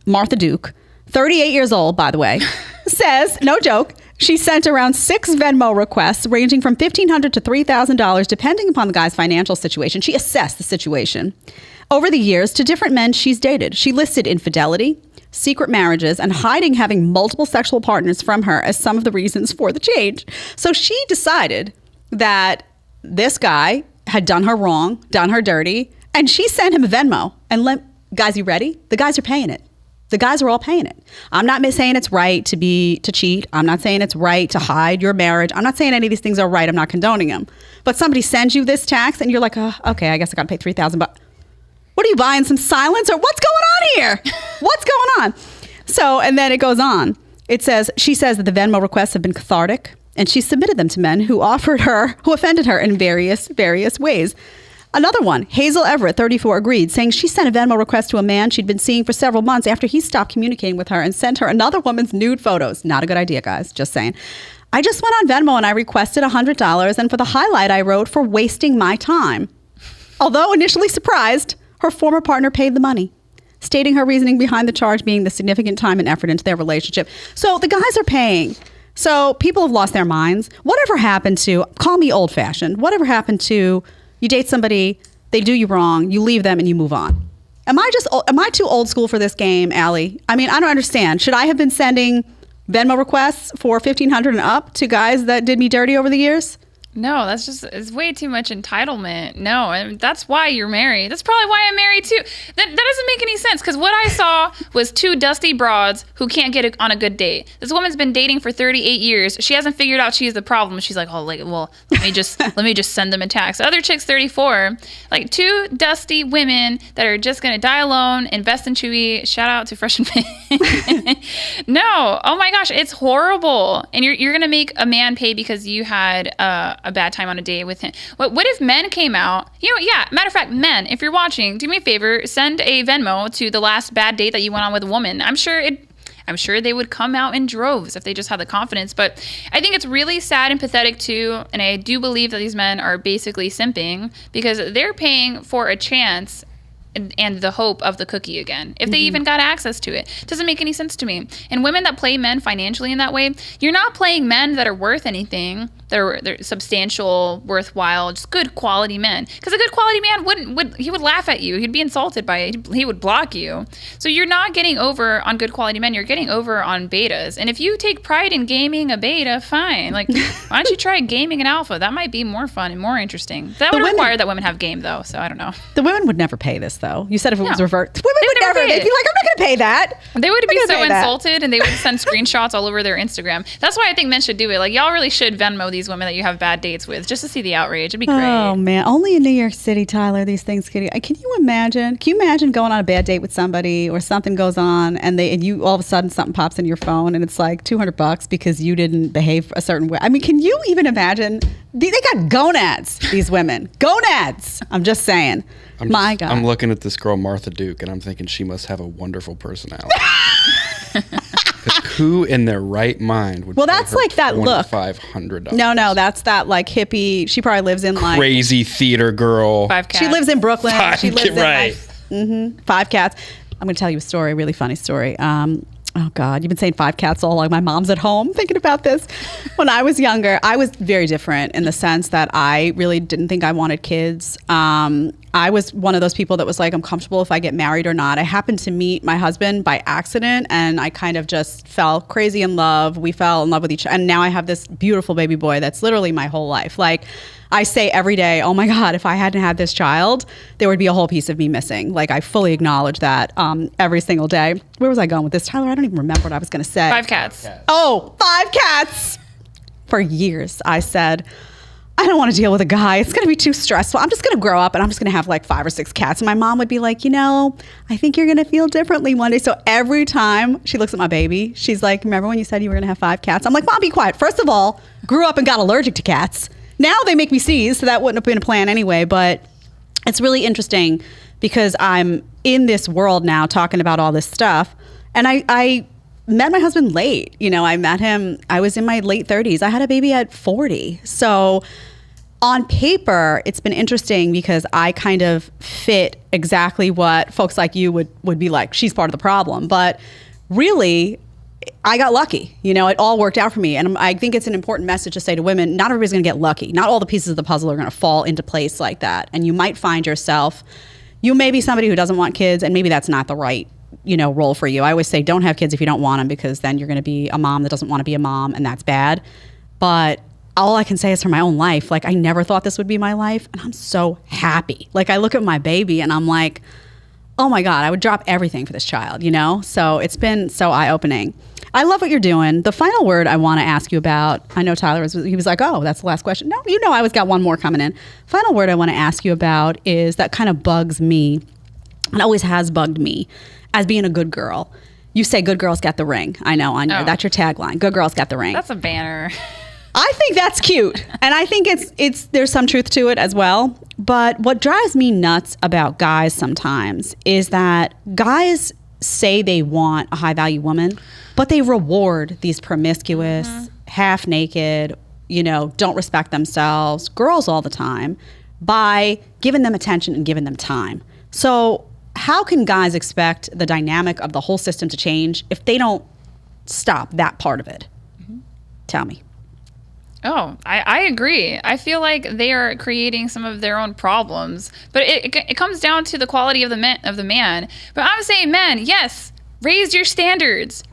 Martha Duke, 38 years old, by the way, says, no joke, She sent around 6 Venmo requests ranging from $1,500 to $3,000 depending upon the guy's financial situation. She assessed the situation. Over the years, to different men she's dated, she listed infidelity, secret marriages, and hiding having multiple sexual partners from her as some of the reasons for the change. So she decided that this guy had done her wrong, done her dirty, and she sent him a Venmo. And guys, you ready? The guys are paying it. The guys are all paying it. I'm not saying it's right to cheat. I'm not saying it's right to hide your marriage. I'm not saying any of these things are right. I'm not condoning them. But somebody sends you this tax and you're like, oh, okay, I guess I got to pay $3,000. What are you buying? Some silence or what's going on here? What's going on? So, and then it goes on. She says that the Venmo requests have been cathartic and she submitted them to men who offended her in various ways. Another one, Hazel Everett, 34, agreed, saying she sent a Venmo request to a man she'd been seeing for several months after he stopped communicating with her and sent her another woman's nude photos. Not a good idea, guys. Just saying. I just went on Venmo and I requested $100, and for the highlight I wrote, for wasting my time. Although initially surprised, her former partner paid the money, stating her reasoning behind the charge being the significant time and effort into their relationship. So the guys are paying. So people have lost their minds. Whatever happened to, call me old-fashioned, whatever happened to, you date somebody, they do you wrong, you leave them and you move on. Am I too old school for this game, Allie? I mean, I don't understand. Should I have been sending Venmo requests for $1,500 and up to guys that did me dirty over the years? No, it's way too much entitlement. No, and that's why you're married. That's probably why I'm married too. That doesn't make any sense, because what I saw was 2 dusty broads who can't get on a good date. This woman's been dating for 38 years. She hasn't figured out she's the problem. She's like, well, let me just send them a text. The other chick's 34. Like 2 dusty women that are just gonna die alone, invest in Chewy. Shout out to Fresh and Fit. No, oh my gosh, it's horrible. And you're gonna make a man pay because you had a bad time on a date with him. What if men came out? Matter of fact, men, if you're watching, do me a favor, send a Venmo to the last bad date that you went on with a woman. I'm sure they would come out in droves if they just had the confidence. But I think it's really sad and pathetic too, and I do believe that these men are basically simping because they're paying for a chance and the hope of the cookie again, if they even got access to it. Doesn't make any sense to me. And women that play men financially in that way, you're not playing men that are worth anything, they're substantial, worthwhile, just good quality men. Because a good quality man he would laugh at you, he'd be insulted by it, he would block you. So you're not getting over on good quality men, you're getting over on betas. And if you take pride in gaming a beta, fine. Like, why don't you try gaming an alpha? That might be more fun and more interesting. That would require that women have game though, so I don't know. The women would never pay this though. You said if it was reversed, women would never. They'd be like, I'm not going to pay that. They would be so insulted, and they would send screenshots all over their Instagram. That's why I think men should do it. Like, y'all really should Venmo these women that you have bad dates with, just to see the outrage. It'd be great. Oh man, only in New York City, Tyler, these things can you imagine? Can you imagine going on a bad date with somebody, or something goes on, and you all of a sudden something pops in your phone, and it's like $200 because you didn't behave a certain way? I mean, can you even imagine? They got gonads. These women, gonads. I'm just saying. My God. I'm looking at this girl, Martha Duke, and I'm thinking she must have a wonderful personality. Who in their right mind would? Well, that's like that look. $500. No, that's that like hippie. She probably lives in like crazy theater girl. 5 cats. She lives in Brooklyn. She lives right. in like, 5 cats. I'm going to tell you a story, a really funny story. Oh God, you've been saying 5 cats all along. My mom's at home thinking about this. When I was younger, I was very different in the sense that I really didn't think I wanted kids. I was one of those people that was like, I'm comfortable if I get married or not. I happened to meet my husband by accident, and I kind of just fell crazy in love. We fell in love with each other. And now I have this beautiful baby boy that's literally my whole life. Like, I say every day, oh my God, if I hadn't had this child, there would be a whole piece of me missing. Like, I fully acknowledge that every single day. Where was I going with this, Tyler? I don't even remember what I was going to say. 5 cats. Oh, 5 cats. For years, I said, I don't want to deal with a guy. It's going to be too stressful. I'm just going to grow up and I'm just going to have like 5 or 6 cats. And my mom would be like, I think you're going to feel differently one day. So every time she looks at my baby, she's like, remember when you said you were going to have 5 cats? I'm like, Mom, be quiet. First of all, grew up and got allergic to cats. Now they make me sneeze, so that wouldn't have been a plan anyway. But it's really interesting because I'm in this world now talking about all this stuff. And I met my husband late. I met him, I was in my late 30s. I had a baby at 40. So on paper, it's been interesting because I kind of fit exactly what folks like you would be like. She's part of the problem. But really, I got lucky. You know, it all worked out for me. And I think it's an important message to say to women, not everybody's going to get lucky. Not all the pieces of the puzzle are going to fall into place like that. And you might find yourself, you may be somebody who doesn't want kids, and maybe that's not the right, you know, role for you. I always say don't have kids if you don't want them, because then you're going to be a mom that doesn't want to be a mom, and that's bad. But all I can say is for my own life, like I never thought this would be my life, and I'm so happy. Like I look at my baby and I'm like, oh my God, I would drop everything for this child, you know? So it's been so eye-opening. I love what you're doing. The final word I want to ask you about, I know Tyler he was like, oh, that's the last question. No, you know, I always got one more coming in. Final word I want to ask you about is that kind of bugs me, and always has bugged me, as being a good girl. You say good girls get the ring. I know, that's your tagline. Good girls get the ring. That's a banner. I think that's cute, and I think it's there's some truth to it as well. But what drives me nuts about guys sometimes is that guys say they want a high value woman, but they reward these promiscuous, half naked, you know, don't respect themselves girls all the time by giving them attention and giving them time. So how can guys expect the dynamic of the whole system to change if they don't stop that part of it? Tell me. Oh, I agree. I feel like they are creating some of their own problems, but it comes down to the quality of the man. But I'm saying, men, yes, raise your standards,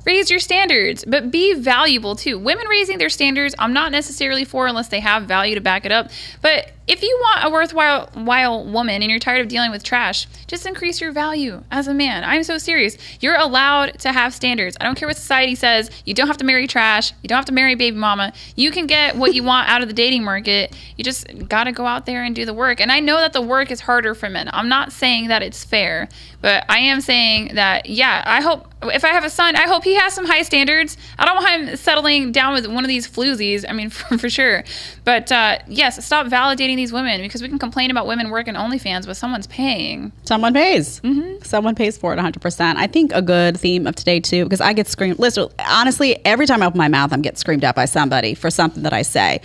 but be valuable too. Women raising their standards, I'm not necessarily for unless they have value to back it up. But if you want a worthwhile woman and you're tired of dealing with trash, just increase your value as a man. I'm so serious. You're allowed to have standards. I don't care what society says. You don't have to marry trash. You don't have to marry baby mama. You can get what you want out of the dating market. You just got to go out there and do the work. And I know that the work is harder for men. I'm not saying that it's fair, but I am saying that, yeah, I hope if I have a son, I hope he has some high standards. I don't want him settling down with one of these floozies. I mean, for sure. But yes, stop validating these women, because we can complain about women working OnlyFans, but someone's paying. Someone pays. Someone pays for it 100%. I think a good theme of today too, because I get screamed, listen, honestly, every time I open my mouth, I'm getting screamed at by somebody for something that I say.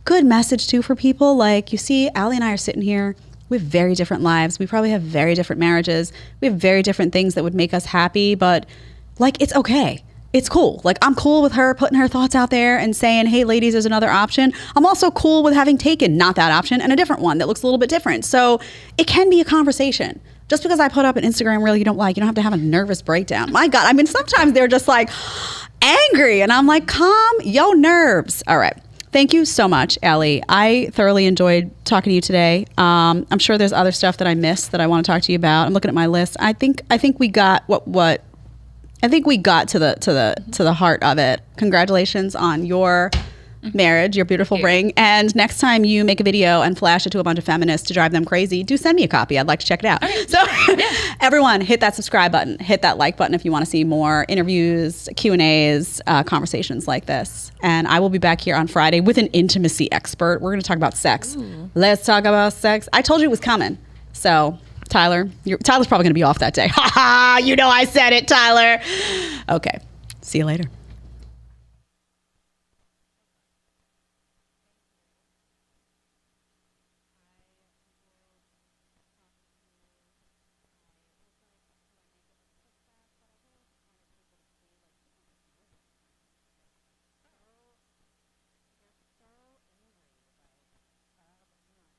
Good message too for people. Like, you see, Allie and I are sitting here. We have very different lives. We probably have very different marriages. We have very different things that would make us happy, but like, it's okay. It's cool. Like, I'm cool with her putting her thoughts out there and saying, hey, ladies, there's another option. I'm also cool with having taken not that option and a different one that looks a little bit different. So it can be a conversation. Just because I put up an Instagram reel you don't like, you don't have to have a nervous breakdown. My God. I mean, sometimes they're just like angry, and I'm like, calm your nerves. All right. Thank you so much, Allie. I thoroughly enjoyed talking to you today. I'm sure there's other stuff that I missed that I want to talk to you about. I'm looking at my list. I think we got what I think we got to the heart of it. Congratulations on your marriage, your beautiful ring. And next time you make a video and flash it to a bunch of feminists to drive them crazy, do send me a copy. I'd like to check it out. Okay. So everyone, hit that subscribe button, hit that like button if you want to see more interviews, Q&As, conversations like this. And I will be back here on Friday with an intimacy expert. We're going to talk about sex. Ooh. Let's talk about sex. I told you it was coming. So Tyler's probably going to be off that day. Ha ha! You know I said it, Tyler. Okay. See you later.